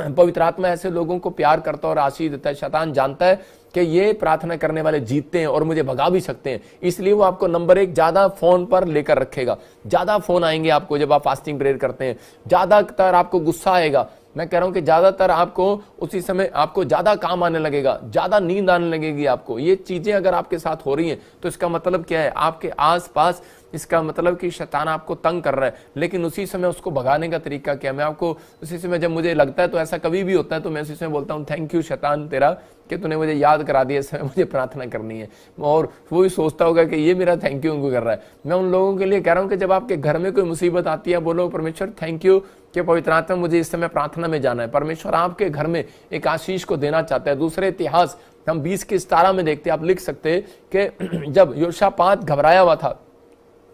पवित्र आत्मा ऐसे लोगों को प्यार करता और आशीष देता है। शैतान जानता है कि ये प्रार्थना करने वाले जीतते हैं और मुझे भगा भी सकते हैं, इसलिए वो आपको नंबर 1 ज्यादा फोन पर लेकर रखेगा। ज्यादा फोन आएंगे आपको जब आप फास्टिंग प्रेयर करते हैं, ज्यादातर आपको गुस्सा आएगा। मैं कह रहा हूं कि ज्यादातर आपको उसी समय आपको ज्यादा काम आने लगेगा, ज्यादा नींद आने लगेगी आपको। ये चीजें अगर आपके साथ हो रही हैं तो इसका मतलब क्या है? आपके आसपास इसका मतलब कि शैतान आपको तंग कर रहा है। लेकिन उसी समय उसको भगाने का तरीका क्या है? मैं आपको उसी समय, जब मुझे लगता है, तो ऐसा कभी भी होता है, तो मैं उसी समय बोलता हूँ थैंक यू शैतान तेरा कि तूने मुझे याद करा दिया, इस समय मुझे प्रार्थना करनी है। और वो भी सोचता होगा कि ये मेरा थैंक यू उनको कर रहा है। मैं उन लोगों के लिए कह रहा हूँ कि जब आपके घर में कोई मुसीबत आती है, बोलो परमेश्वर थैंक यू कि पवित्र आत्मा मुझे इस समय प्रार्थना में जाना है। परमेश्वर आपके घर में एक आशीष को देना चाहता है। दूसरे इतिहास हम 20 के 17 में देखते हैं, आप लिख सकते हैं कि जब योशापात घबराया हुआ था,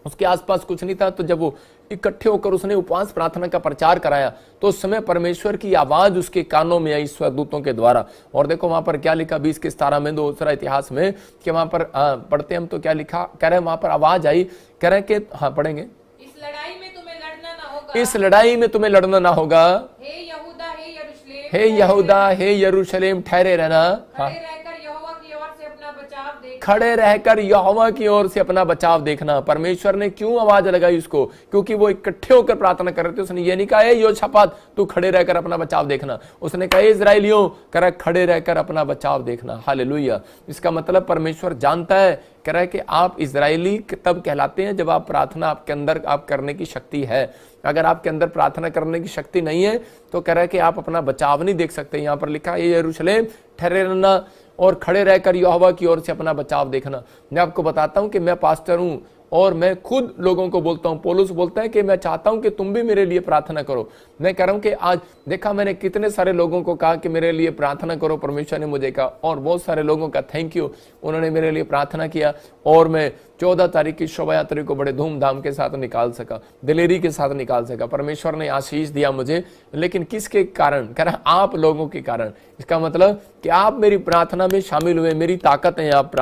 उसके आसपास कुछ नहीं था, तो जब वो इकट्ठे होकर उसने उपवास प्रार्थना का प्रचार कराया तो उस समय परमेश्वर की आवाज उसके कानों में आई स्वर्गदूतों के द्वारा। और देखो वहां पर क्या लिखा 20 के 17 में, दूसरा इतिहास में, कि वहां पर पढ़ते हम तो क्या लिखा, कह रहे हैं वहां पर आवाज आई, कह रहे हैं कि हाँ पढ़ेंगे, इस लड़ाई में तुम्हें लड़ना ना होगा, इस लड़ाई में तुम्हें लड़ना ना होगा, हे यहूदा हे यरूशलेम, हे यहूदा हे यरूशलेम ठहरे रहना, हाँ, खड़े रहकर यहोवा की ओर से अपना बचाव देखना। परमेश्वर ने क्यों आवाज लगाई उसको? क्योंकि वो इकट्ठे होकर प्रार्थना कर रहे थे। उसने ये नहीं कहा योशापात तू खड़े रहकर अपना बचाव देखना, उसने कहा इजराइलियों कर खड़े रहकर अपना बचाव देखना। हालेलुया। इसका मतलब परमेश्वर जानता है, कह रहा है कि आप इजरायली तब कहलाते हैं जब आप प्रार्थना आपके अंदर आप करने की शक्ति है। अगर आपके अंदर प्रार्थना करने की शक्ति नहीं है तो कह रहा है कि आप अपना बचाव नहीं देख सकते। यहाँ पर लिखा है यरूशलेम ठहरे रहना और खड़े रहकर यहोवा की ओर से अपना बचाव देखना। मैं आपको बताता हूं कि मैं पास्टर हूं और मैं खुद लोगों को बोलता हूं, पौलुस बोलता है कि मैं चाहता हूं कि तुम भी मेरे लिए प्रार्थना करो। मैं कह रहा हूं कि आज देखा मैंने कितने सारे लोगों को कहा कि मेरे लिए प्रार्थना करो, परमेश्वर ने मुझे कहा, और बहुत सारे लोगों का थैंक यू, उन्होंने मेरे लिए प्रार्थना किया और मैं 14 तारीख की शोभा यात्रा को बड़े धूमधाम के साथ निकाल सका, दिलेरी के साथ निकाल सका। परमेश्वर ने आशीष दिया मुझे, लेकिन किसके कारण? कह रहा आप लोगों के कारण। इसका मतलब कि आप मेरी प्रार्थना में शामिल हुए, मेरी ताकत है आप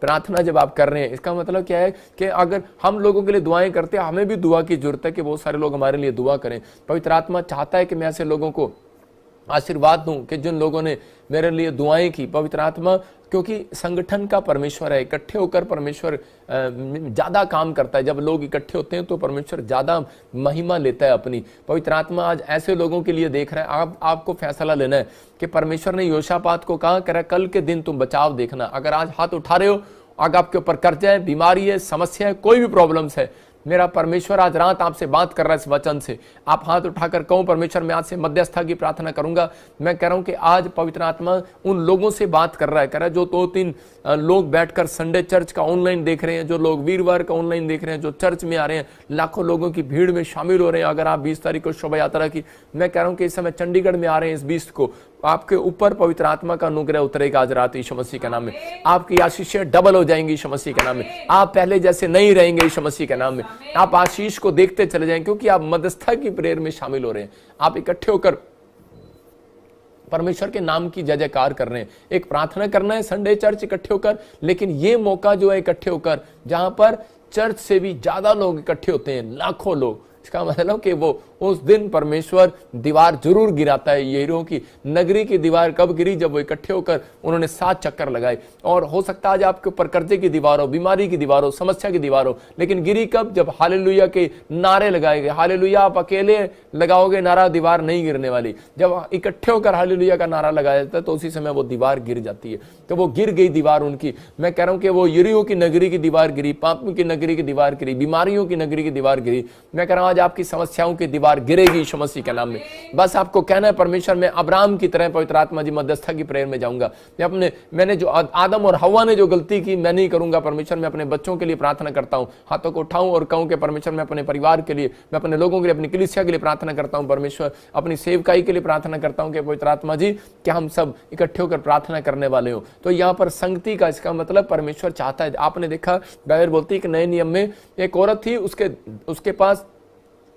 प्रार्थना जब आप कर रहे हैं। इसका मतलब क्या है कि अगर हम लोगों के लिए दुआएं करते हैं, हमें भी दुआ की जरूरत है कि बहुत सारे लोग हमारे लिए दुआ करें। पवित्र आत्मा चाहता है कि मैं ऐसे लोगों को आशीर्वाद दूं कि जिन लोगों ने मेरे लिए दुआएं की, पवित्र आत्मा, क्योंकि संगठन का परमेश्वर है, इकट्ठे होकर परमेश्वर ज्यादा काम करता है। जब लोग इकट्ठे होते हैं तो परमेश्वर ज्यादा महिमा लेता है अपनी। पवित्र आत्मा आज ऐसे लोगों के लिए देख रहा है। आपको फैसला लेना है कि परमेश्वर ने योशापात को कहा, कह रहा कल के दिन तुम बचाव देखना। अगर आज हाथ उठा रहे हो, अगर आपके ऊपर कर्जा है, बीमारी है, समस्या है, कोई भी प्रॉब्लम्स है, मेरा परमेश्वर आज रात आपसे बात कर रहा है इस वचन से। आप हाथ उठाकर कहो, परमेश्वर मैं आज से मध्यस्थता की प्रार्थना करूंगा। मैं कह रहा हूं कि आज पवित्र आत्मा उन लोगों से बात कर रहा है, कह रहा है जो 2-3 लोग बैठकर संडे चर्च का ऑनलाइन देख रहे हैं, जो लोग वीरवार का ऑनलाइन देख रहे हैं, जो चर्च में आ रहे हैं, लाखों लोगों की भीड़ में शामिल हो रहे हैं। अगर आप 20 तारीख को शोभा यात्रा की, मैं कह रहा हूं कि इस समय चंडीगढ़ में आ रहे हैं, इस 20 को आपके ऊपर पवित्र आत्मा का अनुग्रह उतरेगा आज रात यीशु मसीह के नाम में। आपकी आशीषें डबल हो जाएंगी यीशु मसीह के नाम में। आप पहले जैसे नहीं रहेंगे यीशु मसीह के नाम में। आप आशीष को देखते चले जाएंगे, क्योंकि आप मध्यस्थता की प्रेयर में शामिल हो रहे हैं। आप इकट्ठे होकर परमेश्वर के नाम की जय जयकार कर रहे हैं। एक प्रार्थना करना है संडे चर्च इकट्ठे होकर, लेकिन ये मौका जो है इकट्ठे होकर, जहां पर चर्च से भी ज्यादा लोग इकट्ठे होते हैं, लाखों लोग, इसका मतलब कि वो उस दिन परमेश्वर दीवार जरूर गिराता है। यरीहो की नगरी की दीवार कब गिरी? जब वो इकट्ठे होकर उन्होंने 7 चक्कर लगाए। और हो सकता है आज आपके ऊपर कर्जे की दीवार हो, बीमारी की दीवार हो, समस्या की दीवार हो, लेकिन गिरी कब? जब हालेलुया के नारे लगाए गए। हालेलुया आप अकेले लगाओगे नारा, दीवार नहीं गिरने वाली। जब इकट्ठे होकर हालेलुया का नारा लगाया जाता है तो उसी समय वो दीवार गिर जाती है। तो वो गिर गई दीवार उनकी। मैं कह रहा हूं कि वो यरीहो की नगरी की दीवार गिरी, पापों की नगरी की दीवार गिरी, बीमारियों की नगरी की दीवार गिरी। मैं कह रहा हूं आज आपकी समस्याओं की दीवार गिरेगी यीशु मसीह के नाम में। बस आपको कहना है, परमेश्वर मैं अब्राहम की तरह पवित्र आत्मा जी मध्यस्थता की प्रेयर में जाऊंगा। मैंने जो आदम और हव्वा ने जो गलती की मैं नहीं करूंगा। परमेश्वर मैं अपने बच्चों के लिए प्रार्थना करता हूं, हाथों को उठाऊं और कहूं कि परमेश्वर मैं अपने परिवार के लिए, मैं अपने लोगों के लिए, अपनी कलीसिया के लिए प्रार्थना करता हूं। परमेश्वर अपनी सेवकाई के लिए प्रार्थना करता हूं कि पवित्र आत्मा जी कि हम सब इकट्ठे होकर प्रार्थना करने वाले हो। तो यहाँ पर संगति का इसका मतलब परमेश्वर चाहता है। आपने देखा बाइबल बोलती है कि नए नियम में एक औरत थी, उसके पास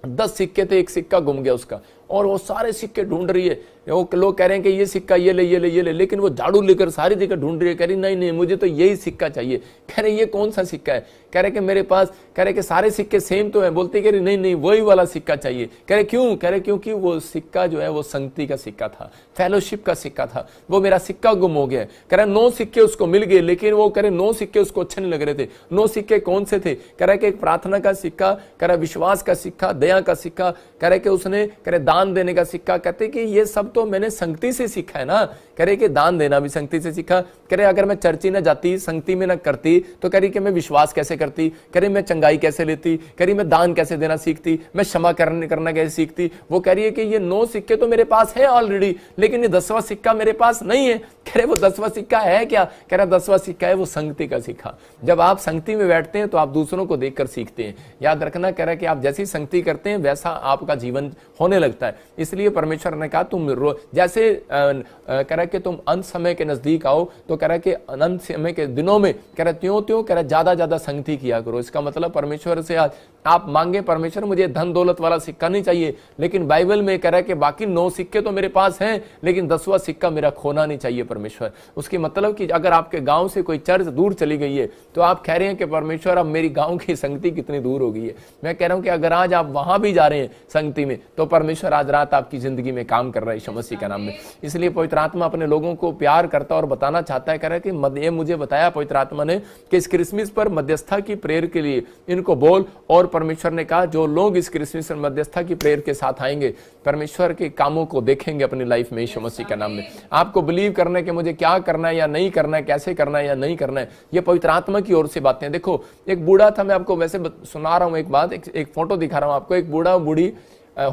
10 सिक्के थे, एक सिक्का गुम गया उसका, और वो सारे सिक्के ढूंढ रही है। वो लोग कह रहे हैं कि ये सिक्का ये ले ये ले ये ले, लेकिन वो झाड़ू लेकर सारी जगह ढूंढ रही है। कह रही नहीं नहीं मुझे तो यही सिक्का चाहिए। कह रहे ये कौन सा सिक्का है? कह रहे कि मेरे पास, कह रहे कि सारे सिक्के सेम तो है। बोलते कह रही नहीं नहीं वही वाला सिक्का चाहिए। कह रहे क्यों? कह रहे क्योंकि वो सिक्का जो है वो संगति का सिक्का था, फेलोशिप का सिक्का था। वो मेरा सिक्का गुम हो गया। कह रहे 9 सिक्के उसको मिल गए, लेकिन वो कह रहे 9 सिक्के उसको अच्छे नहीं लग रहे थे। 9 सिक्के कौन से थे? कह रहे कि एक प्रार्थना का सिक्का, कह रहा विश्वास का सिक्का, दया का सिक्का, कह रहे कि उसने कह रहे दान देने का सिक्का। कहते कि ये सब तो मैंने संगति से सीखा है ना। कह रहे कि दान देना भी संगति से सीखा। कह रहे अगर मैं चर्ची ना जाती, संगति में ना करती, तो कह रही कि मैं विश्वास कैसे करती? कह रही मैं चंगाई कैसे लेती? कह रही मैं दान कैसे देना सीखती? मैं क्षमा करना कैसे सीखती? वो कह रही है कि ये 9 सिक्के तो मेरे पास है ऑलरेडी, लेकिन ये 10वां सिक्का मेरे पास नहीं है। कह रहे वो 10वां सिक्का है क्या? कह रहा 10वां सिक्का है वो संगति का सिक्का। जब आप संगति में बैठते हैं तो आप दूसरों को देखकर सीखते हैं। याद रखना, कह रहा है कि आप जैसी संगति करते हैं वैसा आपका जीवन होने लगता है। इसलिए परमेश्वर ने कहा तुम जैसे कह रहा कि तुम अंत समय के नजदीक आओ, तो कह रहा कि अंत समय के दिनों में कह रहा त्यों कह रहा ज्यादा संगति किया करो। इसका मतलब परमेश्वर से आज आप मांगे, परमेश्वर मुझे धन दौलत वाला सिक्का नहीं चाहिए, लेकिन बाइबल में कह रहा है कि बाकी 9 सिक्के तो मेरे पास हैं, लेकिन 10वां सिक्का मेरा खोना नहीं चाहिए परमेश्वर। उसकी मतलब कि अगर आपके गांव से कोई चर्च दूर चली गई है तो आप कह रहे हैं कि परमेश्वर अब मेरी गांव की संगति कितनी दूर हो गई है। मैं कह रहा हूं कि अगर आज आप वहां भी जा रहे हैं संगति में, तो परमेश्वर आज रात आपकी जिंदगी में काम कर रहा है यीशु मसीह के नाम में। इसलिए पवित्र आत्मा अपने लोगों को प्यार करता और बताना चाहता है। कह रहा है कि ये मुझे बताया पवित्र आत्मा ने कि इस क्रिसमस पर मध्यस्थता की प्रेयर के लिए इनको बोल। और परमेश्वर ने कहा जो लोग इस क्रिसमस मध्यस्थता की प्रेयर के साथ आएंगे परमेश्वर के कामों को देखेंगे अपनी लाइफ में यीशु मसीह के नाम में। आपको बिलीव करना है कि मुझे क्या करना है या नहीं करना है, कैसे करना है या नहीं करना है, ये पवित्र आत्मा की ओर से बातें। देखो एक बूढ़ा था, मैं आपको वैसे सुना रहा हूं एक बात, एक फोटो दिखा रहा हूं आपको। एक बूढ़ा बूढ़ी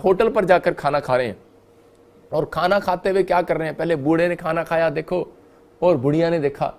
होटल पर जाकर खाना खा रहे हैं, और खाना खाते हुए क्या कर रहे हैं? पहले बूढ़े ने खाना खाया देखो, और बुढ़िया ने देखा,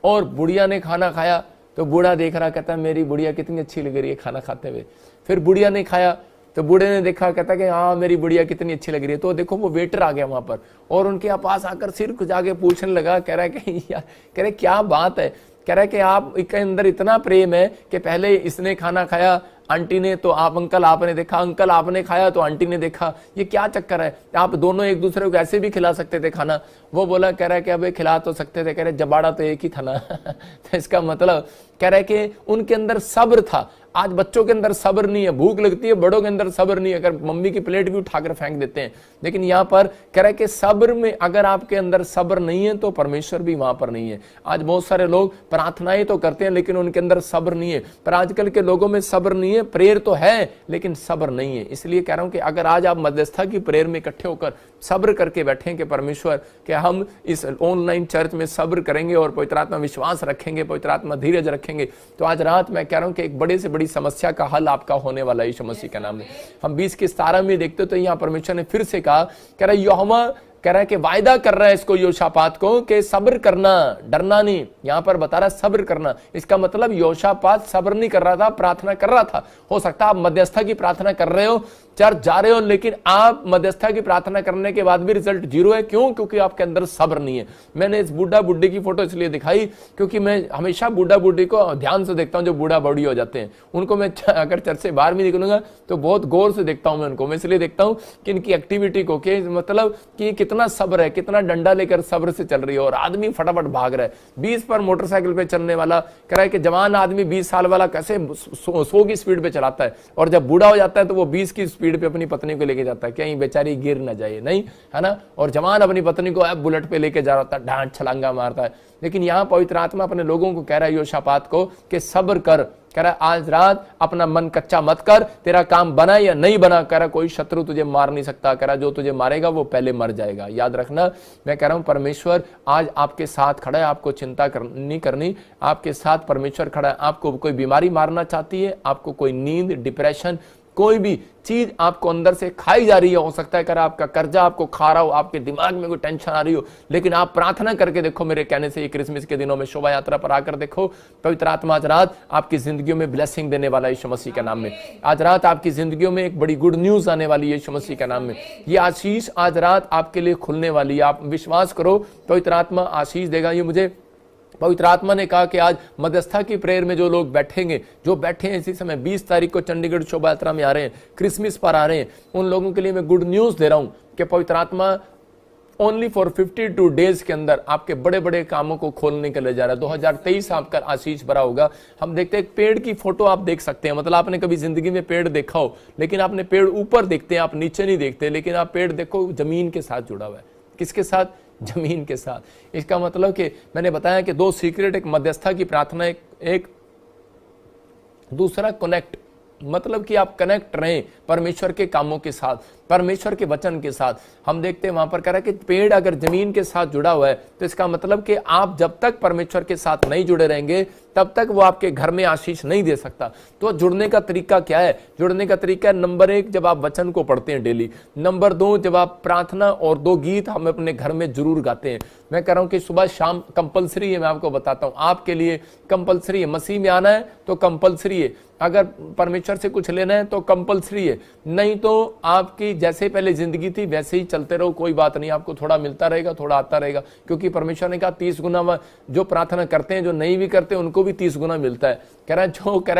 और बुढ़िया ने खाना खाया तो बूढ़ा देख रहा, कहता मेरी बुढ़िया कितनी अच्छी लग रही है खाना खाते हुए। फिर बुढ़िया ने खाया तो बूढ़े ने देखा, कहता कि हाँ मेरी बुढ़िया कितनी अच्छी लग रही है। तो देखो वो वेटर आ गया वहां पर, और उनके पास आकर सिर खुजा के पूछने लगा, कह रहा है कि यार, कह रहे क्या बात है? कह रहा है कि आप के अंदर इतना प्रेम है कि पहले इसने खाना खाया आंटी ने, तो आप अंकल आपने देखा, अंकल आपने खाया तो आंटी ने देखा, ये क्या चक्कर है? आप दोनों एक दूसरे को ऐसे भी खिला सकते थे खाना। वो बोला, कह रहा है कि अबे खिला तो सकते थे, कह रहे जबाड़ा तो एक ही था ना। तो इसका मतलब कह रहा है कि उनके अंदर सब्र था। आज बच्चों के अंदर सब्र नहीं है, भूख लगती है, बड़ों के अंदर सब्र नहीं है, अगर मम्मी की प्लेट भी उठाकर फेंक देते हैं। लेकिन यहाँ पर कह रहा है कि सब्र में अगर आपके अंदर सब्र नहीं है तो परमेश्वर भी वहां पर नहीं है। आज बहुत सारे लोग प्रार्थनाएं तो करते हैं लेकिन उनके अंदर सब्र नहीं है। पर आजकल के लोगों में सब्र नहीं है, प्रेयर तो है लेकिन सब्र नहीं है। इसलिए कह रहा हूं कि अगर आज आप मध्यस्था की प्रेयर में इकट्ठे होकर सब्र करके बैठे कि परमेश्वर कि हम इस ऑनलाइन चर्च में सब्र करेंगे और पवित्र आत्मा विश्वास रखेंगे, पवित्र आत्मा धीरज रखेंगे, तो आज रात मैं कह रहा हूं कि एक बड़े से बड़ी समस्या का हल आपका होने वाला है यीशु मसीह के नाम में। हम 20:17 में देखते तो यहाँ परमेश्वर ने फिर से कहा, कह रहा यहोवा कह रहा है कि वायदा कर रहा है इसको योशापात को कि सब्र करना, डरना नहीं। यहां पर बता रहा है सब्र करना। इसका मतलब योशापात सब्र नहीं कर रहा था, प्रार्थना कर रहा था। हो सकता है आप मध्यस्था की प्रार्थना कर रहे हो, चर्च जा रहे हो, लेकिन आप मध्यस्था की प्रार्थना करने के बाद भी रिजल्ट 0 है। क्यों? क्योंकि आपके अंदर सब्र नहीं है। मैंने इस बूढ़ा बुढ़ी की फोटो इसलिए दिखाई क्योंकि मैं हमेशा बूढ़ा बुढ़ी को ध्यान से देखता हूं, जो बूढ़ा बूढ़ी हो जाते हैं उनको मैं अगर चर्च से बाहर भी निकलूंगा तो बहुत गौर से देखता हूं मैं उनको। मैं इसलिए देखता हूं कि इनकी एक्टिविटी को, कि मतलब कि कितना सब्र है, कितना डंडा लेकर सब्र से चल रही है। और आदमी फटाफट भाग रहा है। 20 पर मोटरसाइकिल पे चलने वाला कह रहा है कि जवान आदमी 20 साल वाला कैसे 100 की स्पीड पे चलाता है, और जब बूढ़ा हो जाता है तो वो 20 की स्पीड पे अपनी पत्नी को लेके जाता है, कहीं बेचारी गिर ना जाए, नहीं है ना। और जवान अपनी पत्नी को अब बुलेट पे लेके जा रहा था, डांट छलांगा मारता है। लेकिन यहाँ पवित्र आत्मा अपने लोगों को कह रहा है योशापात को कि सब्र कर। कह रहा है आज रात अपना मन कच्चा मत कर, तेरा काम बना या नहीं बना, कह रहा कोई शत्रु तुझे मार नहीं सकता। कह रहा जो तुझे मारेगा वो पहले मर जाएगा। याद रखना, मैं कह रहा हूं परमेश्वर आज आपके साथ खड़ा है। आपको चिंता नहीं करनी, आपके साथ परमेश्वर खड़ा है। आपको कोई बीमारी मारना चाहती है, आपको कोई नींद, डिप्रेशन, कोई भी चीज आपको अंदर से खाई जा रही है, हो सकता है कर आपका कर्जा आपको खा रहा हो, आपके दिमाग में कोई टेंशन आ रही हो, लेकिन आप प्रार्थना करके देखो मेरे कहने से। ये क्रिसमस के दिनों में शोभा यात्रा पर आकर देखो, पवित्र आत्मा आज रात आपकी जिंदगियों में ब्लेसिंग देने वाला यीशु मसीह के नाम में। आज रात आपकी जिंदगियों में एक बड़ी गुड न्यूज आने वाली है यीशु मसीह के नाम में। ये आशीष आज रात आपके लिए खुलने वाली है। आप विश्वास करो, पवित्र आत्मा आशीष देगा। ये मुझे पवित्र आत्मा ने कहा कि आज मध्यस्था की प्रेयर में जो लोग बैठेंगे, जो बैठे हैं इसी समय 20 तारीख को चंडीगढ़ शोभा यात्रा में आ रहे हैं, क्रिसमस पर आ रहे हैं, उन लोगों के लिए मैं गुड न्यूज दे रहा हूं कि पवित्र आत्मा ओनली फॉर 52 डेज के अंदर आपके बड़े बड़े कामों को खोलने के लिए जा रहा है। 2023 आपका आशीष भरा होगा। हम देखते हैं एक पेड़ की फोटो आप देख सकते हैं, मतलब आपने कभी जिंदगी में पेड़ देखा हो, लेकिन आपने पेड़ ऊपर देखते हैं, आप नीचे नहीं देखते, लेकिन आप पेड़ देखो जमीन के साथ जुड़ा हुआ है। किसके साथ? जमीन के साथ। इसका मतलब कि मैंने बताया कि 2 सीक्रेट, एक मध्यस्था की प्रार्थना, एक दूसरा कनेक्ट, मतलब कि आप कनेक्ट रहें परमेश्वर के कामों के साथ, परमेश्वर के वचन के साथ। हम देखते हैं वहां पर कह रहा है कि पेड़ अगर जमीन के साथ जुड़ा हुआ है तो इसका मतलब कि आप जब तक परमेश्वर के साथ नहीं जुड़े रहेंगे तब तक वो आपके घर में आशीष नहीं दे सकता। तो जुड़ने का तरीका क्या है? जुड़ने का तरीका है, नंबर 1 जब आप वचन को पढ़ते हैं डेली, नंबर 2 जब आप प्रार्थना और 2 गीत हम अपने घर में जरूर गाते हैं। मैं कह रहा हूं कि सुबह शाम कंपलसरी है, मैं आपको बताता हूं, आपके लिए कंपलसरी है। मसीह में आना है तो कंपलसरी है, अगर परमेश्वर से कुछ लेना है तो कंपलसरी है, नहीं तो आपकी जैसे पहले जिंदगी थी वैसे ही चलते रहो, कोई बात नहीं, आपको थोड़ा मिलता रहेगा, थोड़ा आता रहेगा, क्योंकि परमेश्वर ने कहा 30 गुना जो प्रार्थना करते हैं, जो नहीं भी करते उनको भी 30 गुना मिलता है। कह रहा है जो कह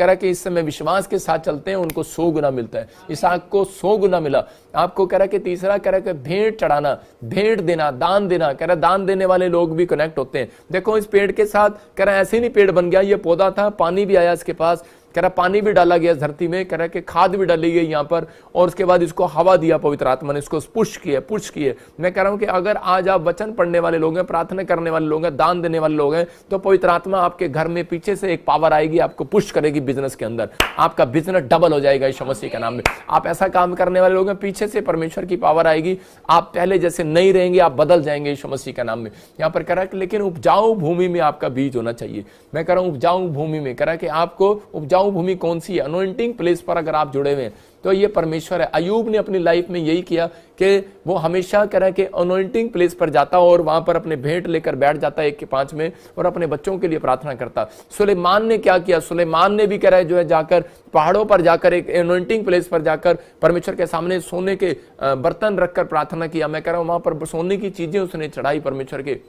रहा है कि इस समय विश्वास के साथ चलते हैं उनको 100 गुना मिलता है। इसहाक को 100 गुना मिला। आपको कह रहा है कि तीसरा कह रहा है कि भेंट चढ़ाना, भेंट देना, दान देना। कह रहा है दान देने वाले लोग भी कनेक्ट होते हैं। देखो इस पेड़ के साथ, कह रहा है ऐसे नहीं पेड़ बन गया, ये पौधा था, पानी भी आया इसके पास, कह रहा पानी भी डाला गया धरती में, कह रहा कि खाद भी डाली गई यहाँ पर, और उसके बाद इसको हवा दिया पवित्र आत्मा ने, इसको पुश किए। मैं कह रहा हूं कि अगर आज आप वचन पढ़ने वाले लोग हैं, प्रार्थना करने वाले लोग हैं, दान देने वाले लोग हैं, तो पवित्र आत्मा आपके घर में पीछे से एक पावर आएगी, आपको पुश करेगी बिजनेस के अंदर, आपका बिजनेस डबल हो जाएगा यीशु मसीह के नाम में। आप ऐसा काम करने वाले लोग हैं, पीछे से परमेश्वर की पावर आएगी, आप पहले जैसे नहीं रहेंगे, आप बदल जाएंगे यीशु मसीह के नाम में। यहाँ पर कह रहा है लेकिन उपजाऊ भूमि में आपका बीज होना चाहिए। मैं कह रहा हूं उपजाऊ भूमि में, कह रहा है कि आपको उपजाऊ भूमि कौन सी है? अनॉइंटिंग प्लेस पर अगर आप जुड़े हुए हैं तो ये परमेश्वर है। अयूब ने अपनी लाइफ में यही किया कि वो हमेशा कह रहा है कि अनॉइंटिंग प्लेस पर जाता और वहां पर अपने भेंट लेकर बैठ जाता 1 के 5 में, और अपने बच्चों के लिए प्रार्थना करता। सुलेमान ने क्या किया? सुलेमान ने भी कह रहा है जो है जाकर पहाड़ों पर जाकर एक अनॉइंटिंग प्लेस पर जाकर परमेश्वर के सामने सोने के बर्तन रखकर प्रार्थना किया। मैं कह रहा हूं वहां पर सोने की चीजें उसने चढ़ाई परमेश्वर के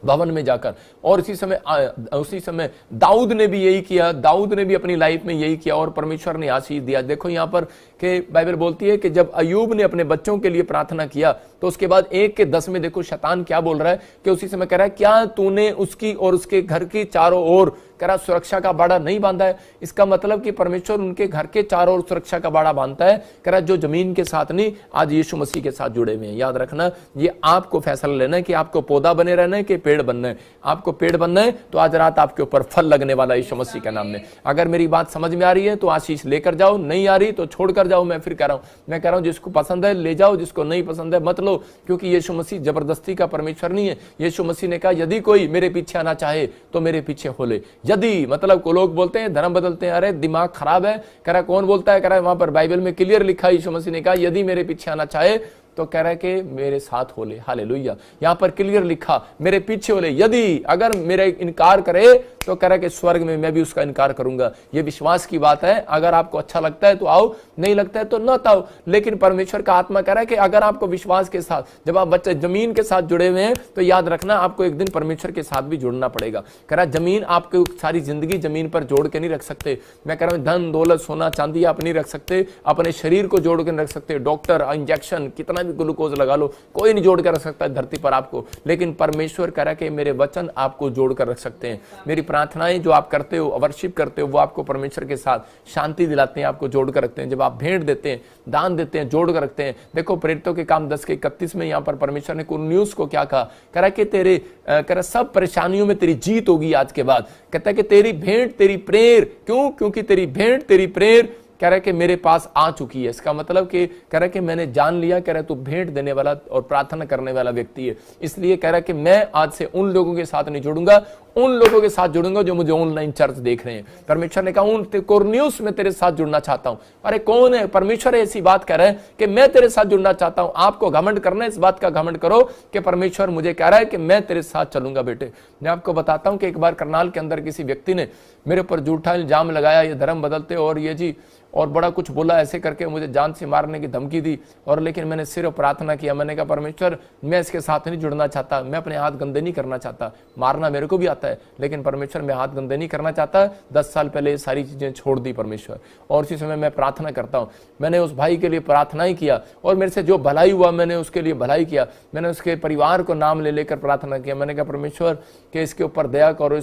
भवन में जाकर। और उसी समय दाऊद ने भी यही किया, दाऊद ने भी अपनी लाइफ में यही किया और परमेश्वर ने आशीष दिया। देखो यहाँ पर कि बाइबल बोलती है कि जब अयूब ने अपने बच्चों के लिए प्रार्थना किया तो उसके बाद 1 के 10 में देखो शैतान क्या बोल रहा है कि उसी समय कह रहा है क्या तूने उसकी और उसके घर की चारों ओर कह रहा सुरक्षा का बाड़ा नहीं बांधा है, इसका मतलब कि परमेश्वर उनके घर के चारों ओर सुरक्षा का बाड़ा बांधता है। कह रहा जो जमीन के साथ नहीं, आज यीशु मसीह के साथ जुड़े हुए हैं। याद रखना, ये आपको फैसला लेना है कि आपको पौधा बने रहना है कि पेड़ बनना है। आपको पेड़ बनना है तो आज रात आपके ऊपर फल लगने वाला यीशु मसीह के नाम में। अगर मेरी बात समझ में आ रही है तो आशीष लेकर जाओ, नहीं आ रही तो छोड़ कर जाओ। मैं फिर कह रहा हूं जिसको पसंद है ले जाओ, जिसको नहीं पसंद है मत लो, क्योंकि यीशु मसीह जबरदस्ती का परमेश्वर नहीं है। यीशु मसीह ने कहा यदि कोई मेरे पीछे आना चाहे तो मेरे पीछे हो ले। यदि मतलब को लोग बोलते हैं धर्म बदलते हैं, अरे दिमाग खराब है। कह रहा कौन बोलता है? कह रहा है वहां पर बाइबल में क्लियर लिखा है, यीशु मसीह ने कहा यदि मेरे पीछे आना चाहे तो कह रहा है कि मेरे साथ हो ले। हालेलुया, यहां पर क्लियर लिखा मेरे पीछे हो ले। यदि अगर मेरा इनकार करे तो कह रहा है कि स्वर्ग में मैं भी उसका इनकार करूंगा। ये विश्वास की बात है। अगर आपको अच्छा लगता है तो आओ, नहीं लगता है तो न आओ। लेकिन परमेश्वर का आत्मा कह रहा है कि अगर आपको विश्वास के साथ, जब आप बच्चे जमीन के साथ जुड़े हुए हैं तो याद रखना आपको एक दिन परमेश्वर के साथ भी जुड़ना पड़ेगा। कह रहा जमीन, आपको सारी जिंदगी जमीन पर जोड़ के नहीं रख सकते। मैं कह रहा हूं धन दौलत सोना चांदी आप नहीं रख सकते, अपने शरीर को जोड़ के नहीं रख सकते। डॉक्टर इंजेक्शन कितना भी ग्लूकोज लगा लो, कोई नहीं जोड़ कर रख सकता है धरती पर आपको। लेकिन परमेश्वर कह रहा है कि मेरे वचन आपको जोड़ कर रख सकते हैं। मेरी प्रार्थनाएं जो आप करते हो, वर्शिप करते हो, वो आपको परमेश्वर के साथ शांति दिलाते हैं, आपको जोड़ कर रखते हैं। जब आप भेंट देते हैं, दान देते हैं, जोड़ कर रखते हैं। देखो प्रेरितों के काम 10:31 में यहाँ पर परमेश्वर ने कुरनेलियुस को क्या कहा? कह रहा कि तेरे कह रहा सब परेशानियों में तेरी जीत होगी आज के बाद। कहता है कि तेरी भेंट तेरी प्रेयर, क्यों? क्योंकि तेरी भेंट तेरी प्रेयर कह रहा है कि मेरे पास आ चुकी है। इसका मतलब कि कह रहा है कि मैंने जान लिया, कह रहा है तू भेंट देने वाला और प्रार्थना करने वाला व्यक्ति है। इसलिए कह रहा है कि मैं आज से उन लोगों के साथ नहीं जुड़ूंगा, उन लोगों के साथ जुड़ूंगा जो मुझे ऑनलाइन चर्च देख रहे हैं। परमेश्वर ने कहा उन कुरनेलियुस में तेरे साथ जुड़ना चाहता हूं। अरे कौन है? परमेश्वर ऐसी बात कह रहा है कि मैं तेरे साथ जुड़ना चाहता हूं। आपको घमंड करना है, इस बात का घमंड करो कि परमेश्वर मुझे कह रहा है कि मैं तेरे साथ चलूंगा। बेटे मैं आपको बताता हूं कि एक बार करनाल के अंदर किसी व्यक्ति ने मेरे ऊपर झूठा इल्जाम लगाया, ये धर्म बदलते और ये जी और बड़ा कुछ बोला, ऐसे करके मुझे जान से मारने की धमकी दी। और लेकिन मैंने सिर्फ प्रार्थना किया। मैंने कहा परमेश्वर मैं इसके साथ नहीं जुड़ना चाहता, मैं अपने हाथ गंदे नहीं करना चाहता। मारना मेरे को भी आता है लेकिन परमेश्वर मैं हाथ गंदे नहीं करना चाहता। 10 साल पहले ये सारी चीजें छोड़ दी परमेश्वर, और उसी समय मैं प्रार्थना करता हूँ। मैंने उस भाई के लिए प्रार्थना ही किया और मेरे से जो भलाई हुआ मैंने उसके लिए भलाई किया। मैंने उसके परिवार को नाम ले लेकर प्रार्थना किया। मैंने कहा परमेश्वर के इसके ऊपर दया करो,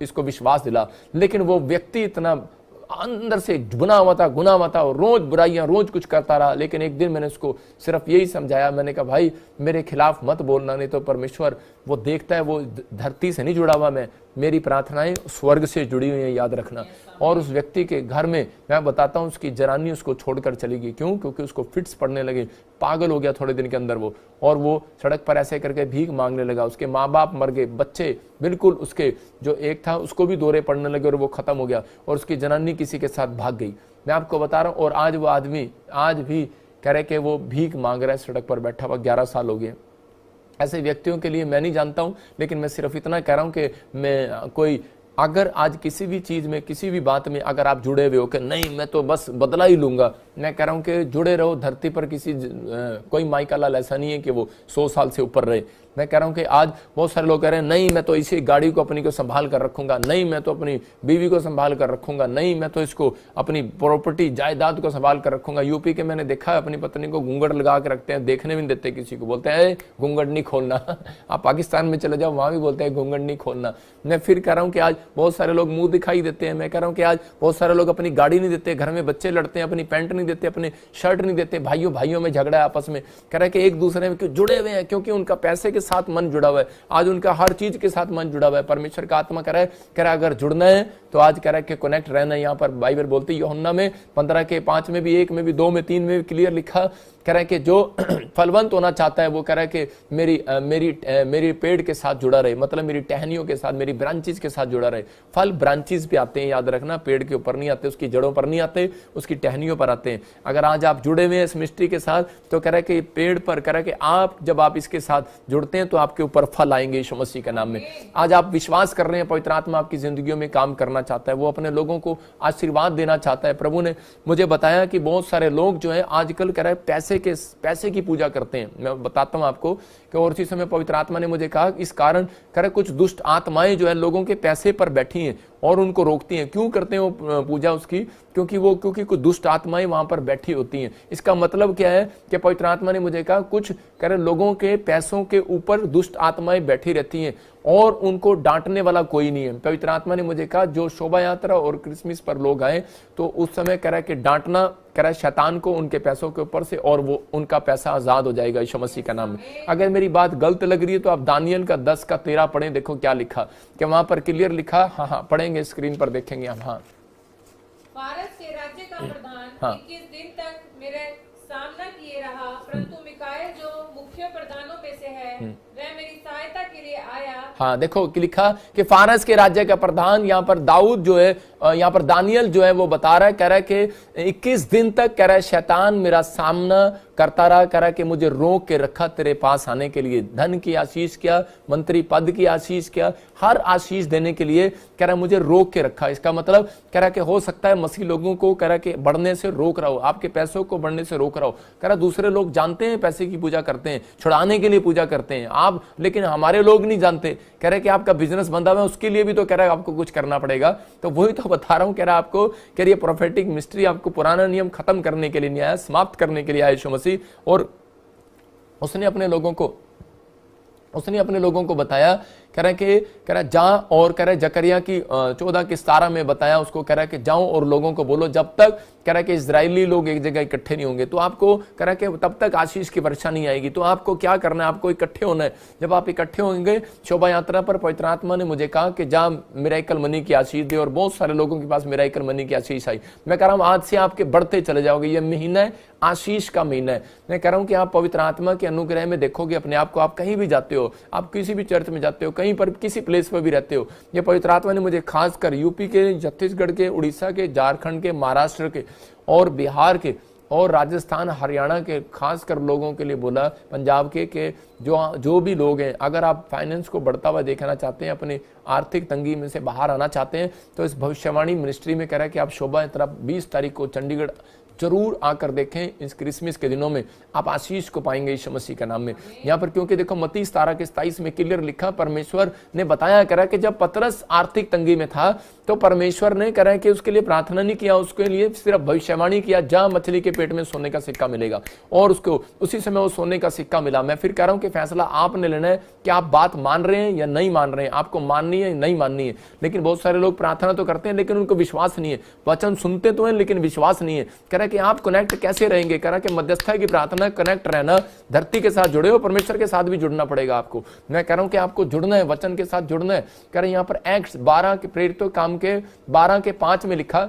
इसको विश्वास दिला। लेकिन वो व्यक्ति इतना अंदर से गुना हुआ था और रोज बुराइयां, रोज कुछ करता रहा। लेकिन एक दिन मैंने उसको सिर्फ यही समझाया, मैंने कहा भाई मेरे खिलाफ मत बोलना, नहीं तो परमेश्वर वो देखता है, वो धरती से नहीं जुड़ा हुआ मैं, मेरी प्रार्थनाएं स्वर्ग से जुड़ी हुई हैं, याद रखना। और उस व्यक्ति के घर में मैं बताता हूं उसकी जनानी उसको छोड़कर चली गई। क्यों? क्योंकि उसको फिट्स पड़ने लगे, पागल हो गया थोड़े दिन के अंदर वो, और वो सड़क पर ऐसे करके भीख मांगने लगा। उसके माँ बाप मर गए, बच्चे बिल्कुल उसके जो एक था उसको भी दौरे पड़ने लगे और वो खत्म हो गया, और उसकी जनानी किसी के साथ भाग गई। मैं आपको बता रहा हूँ। और आज वो आदमी आज भी कह रहे कि वो भीख मांग रहा है, सड़क पर बैठा हुआ, 11 साल हो गए। ऐसे व्यक्तियों के लिए मैं नहीं जानता हूं, लेकिन मैं सिर्फ इतना कह रहा हूं कि मैं कोई अगर आज किसी भी चीज में, किसी भी बात में अगर आप जुड़े हुए हो कि नहीं मैं तो बस बदला ही लूंगा, मैं कह रहा हूं कि जुड़े रहो। धरती पर कोई माइका लाल ऐसा नहीं है कि वो 100 साल से ऊपर रहे। मैं कह रहा हूं कि आज बहुत सारे लोग कह रहे हैं नहीं मैं तो इसी गाड़ी को अपनी को संभाल कर रखूंगा, नहीं मैं तो अपनी बीवी को संभाल कर रखूंगा, नहीं मैं तो इसको अपनी प्रॉपर्टी जायदाद को संभाल कर रखूंगा। यूपी के मैंने देखा है अपनी पत्नी को घूंघट लगा के रखते हैं, देखने भी नहीं देते किसी को, बोलते हैं घूंघट नहीं खोलना। आप पाकिस्तान में चले जाओ वहां भी बोलते हैं घूंघट नहीं खोलना। मैं फिर कह रहा हूं कि आज बहुत सारे लोग मुंह दिखाई देते हैं। मैं कह रहा हूं कि आज बहुत सारे लोग अपनी गाड़ी नहीं देते, घर में बच्चे लड़ते हैं, अपनी पैंट नहीं देते, अपने शर्ट नहीं देते, भाइयों में झगड़ा है आपस में। कह रहा है कि एक दूसरे में क्यों जुड़े हुए हैं? क्योंकि उनका पैसे के साथ मन जुड़ा हुआ है, आज उनका हर चीज के साथ मन जुड़ा हुआ है। परमेश्वर का आत्मा कह रहा है अगर जुड़ना है तो आज कह रहा है कि कनेक्ट रहना है। यहाँ पर बाइबल बोलती है यूहन्ना में 15:5 में भी, 1 में भी, 2 में, 3 में भी क्लियर लिखा, कह रहा है कि जो फलवंत होना चाहता है वो कह रहा है कि मेरी पेड़ के साथ जुड़ा रहे, मतलब मेरी टहनियों के साथ, मेरी ब्रांचेस के साथ जुड़ा रहे। फल ब्रांचेस पे आते हैं, याद रखना, पेड़ के ऊपर नहीं आते, उसकी जड़ों पर नहीं आते, उसकी टहनियों पर आते हैं। अगर आज आप जुड़े हुए हैं इस मिस्ट्री के साथ तो कह रहा है कि पेड़ पर, कह रहा है कि आप जब आप इसके साथ जुड़ते हैं तो आपके ऊपर फल आएंगे यीशु मसीह के नाम में। आज आप विश्वास कर रहे हैं पवित्र आत्मा आपकी जिंदगियों में काम करना चाहता है, वो अपने लोगों को आशीर्वाद देना चाहता है। प्रभु ने मुझे बताया कि बहुत सारे लोग जो है आजकल कह रहे हैं पैसे की पूजा करते हैं। मैं बताता हूं आपको कि और इसी समय पवित्र आत्मा ने मुझे कहा इस कारण कह रहे कुछ दुष्ट आत्माएं जो है लोगों के पैसे पर बैठी हैं, और उनको रोकती हैं। क्यों करते हैं वो पूजा उसकी? क्योंकि कुछ दुष्ट आत्माएं वहां पर बैठी होती हैं। इसका मतलब क्या है कि पवित्र आत्मा ने मुझे कहा कुछ करे लोगों के पैसों के ऊपर दुष्ट आत्माएं बैठी रहती हैं और उनको डांटने वाला कोई नहीं है। पवित्र आत्मा ने मुझे कहा जो शोभा यात्रा और क्रिसमस पर लोग आए तो उस समय कह रहा है कि डांटना कह रहा है शैतान को उनके पैसों के ऊपर से, और वो उनका पैसा आजाद हो जाएगा यीशु मसीह का नाम में। अगर मेरी बात गलत लग रही है तो आप दानियल का 10 का 13 पढ़ें, देखो क्या लिखा, कि वहां पर क्लियर लिखा। हाँ पढ़ेंगे, स्क्रीन पर देखेंगे हम। हाँ, फारस के राज्य का प्रधान हाँ। 21 दिन तक मेरे सामना किए रहा, परंतु मिकाएल जो मुख्य प्रधानों में से है वह मेरी सहायता के लिए आया। हाँ देखो कि लिखा कि फारस के राज्य का प्रधान, यहाँ पर दाऊद जो है, यहाँ पर दानियल जो है वो बता रहा है, कह रहा है कि 21 दिन तक कह रहा है शैतान मेरा सामना करता रहा, कह रहा है कि मुझे रोक के रखा तेरे पास आने के लिए। धन की आशीष क्या, मंत्री पद की आशीष क्या, हर आशीष देने के लिए कह रहा है मुझे रोक के रखा। इसका मतलब कह रहा है कि हो सकता है मसीह लोगों को कह रहा है कि बढ़ने से रोक रहा हो, आपके पैसों को बढ़ने से रोक रहा हो। कह रहा दूसरे लोग जानते हैं पैसे की पूजा करते हैं, छुड़ाने के लिए पूजा करते हैं आप, लेकिन हमारे लोग नहीं जानते। कह रहे कि आपका बिजनेस बंदा हुआ है, उसके लिए भी तो कह रहा है आपको कुछ करना पड़ेगा। तो वही तो बता रहा हूं, कह रहा आपको कह रही प्रोफेटिक मिस्ट्री आपको पुराना नियम खत्म करने के लिए नहीं आया, समाप्त करने के लिए आया यीशु मसीह। और उसने अपने लोगों को बताया, कह रहा जा, और कह रहा जकरिया की 14 की 17 में बताया उसको, कह रहा है कि जाओ और लोगों को बोलो जब तक कह रहा है कि इजरायली लोग एक जगह इकट्ठे नहीं होंगे तो आपको कह रहा है कि तब तक आशीष की वर्षा नहीं आएगी। तो आपको क्या करना है, आपको इकट्ठे होना है। जब आप इकट्ठे होंगे शोभा यात्रा पर, पवित्र आत्मा ने मुझे कहा कि जा मिरेकल मनी की आशीष दे, और बहुत सारे लोगों के पास मिरेकल मनी की आशीष आई। मैं कह रहा हूं आज से आपके बढ़ते चले जाओगे। ये महीना है आशीष का महीना है। मैं कह रहा हूं कि आप पवित्र आत्मा के अनुग्रह में देखोगे अपने आप को। आप कहीं भी जाते हो, आप किसी भी चर्च में जाते हो, कहीं पर किसी प्लेस पर भी रहते हो, ये पवित्र आत्मा ने मुझे खासकर यूपी के, छत्तीसगढ़ के, उड़ीसा के, झारखंड के, महाराष्ट्र के और बिहार के और राजस्थान, हरियाणा के खासकर लोगों के लिए बोला, पंजाब के जो भी लोग हैं, अगर आप फाइनेंस को बढ़ता हुआ देखना चाहते हैं, अपने आर्थिक तंगी में से बाहर आना चाहते हैं, तो इस भविष्यवाणी मिनिस्ट्री में कह रहा है कि आप शोभा यात्रा 20 तारीख को चंडीगढ़ जरूर आकर देखें। इस क्रिसमस के दिनों में आप आशीष को पाएंगे यीशु मसीह के नाम में। यहाँ पर क्योंकि देखो मत्ती 17 के 27 में क्लियर लिखा, परमेश्वर ने बताया करा कि जब पतरस आर्थिक तंगी में था तो परमेश्वर ने करा कि उसके लिए प्रार्थना नहीं किया, उसके लिए सिर्फ भविष्यवाणी किया, जहां मछली के पेट में सोने का सिक्का मिलेगा, और उसको उसी समय वो सोने का सिक्का मिला। मैं फिर कह रहा हूं कि फैसला आपने लेना है कि आप बात मान रहे हैं या नहीं मान रहे हैं, आपको माननी है या नहीं माननी है। लेकिन बहुत सारे लोग प्रार्थना तो करते हैं लेकिन उनको विश्वास नहीं है, वचन सुनते तो हैं लेकिन विश्वास नहीं है। कह रहा है कि आप कनेक्ट कैसे रहेंगे, कह रहा कि मध्यस्था की प्रार्थना कनेक्ट रहना, धरती के साथ जुड़े हो, परमेश्वर के साथ भी जुड़ना पड़ेगा आपको। मैं कह रहा हूं कि आपको जुड़ना है, वचन के साथ जुड़ना है। कह रहे यहाँ पर एक्ट्स 12 के प्रेरितों काम के 12 के 5 में लिखा,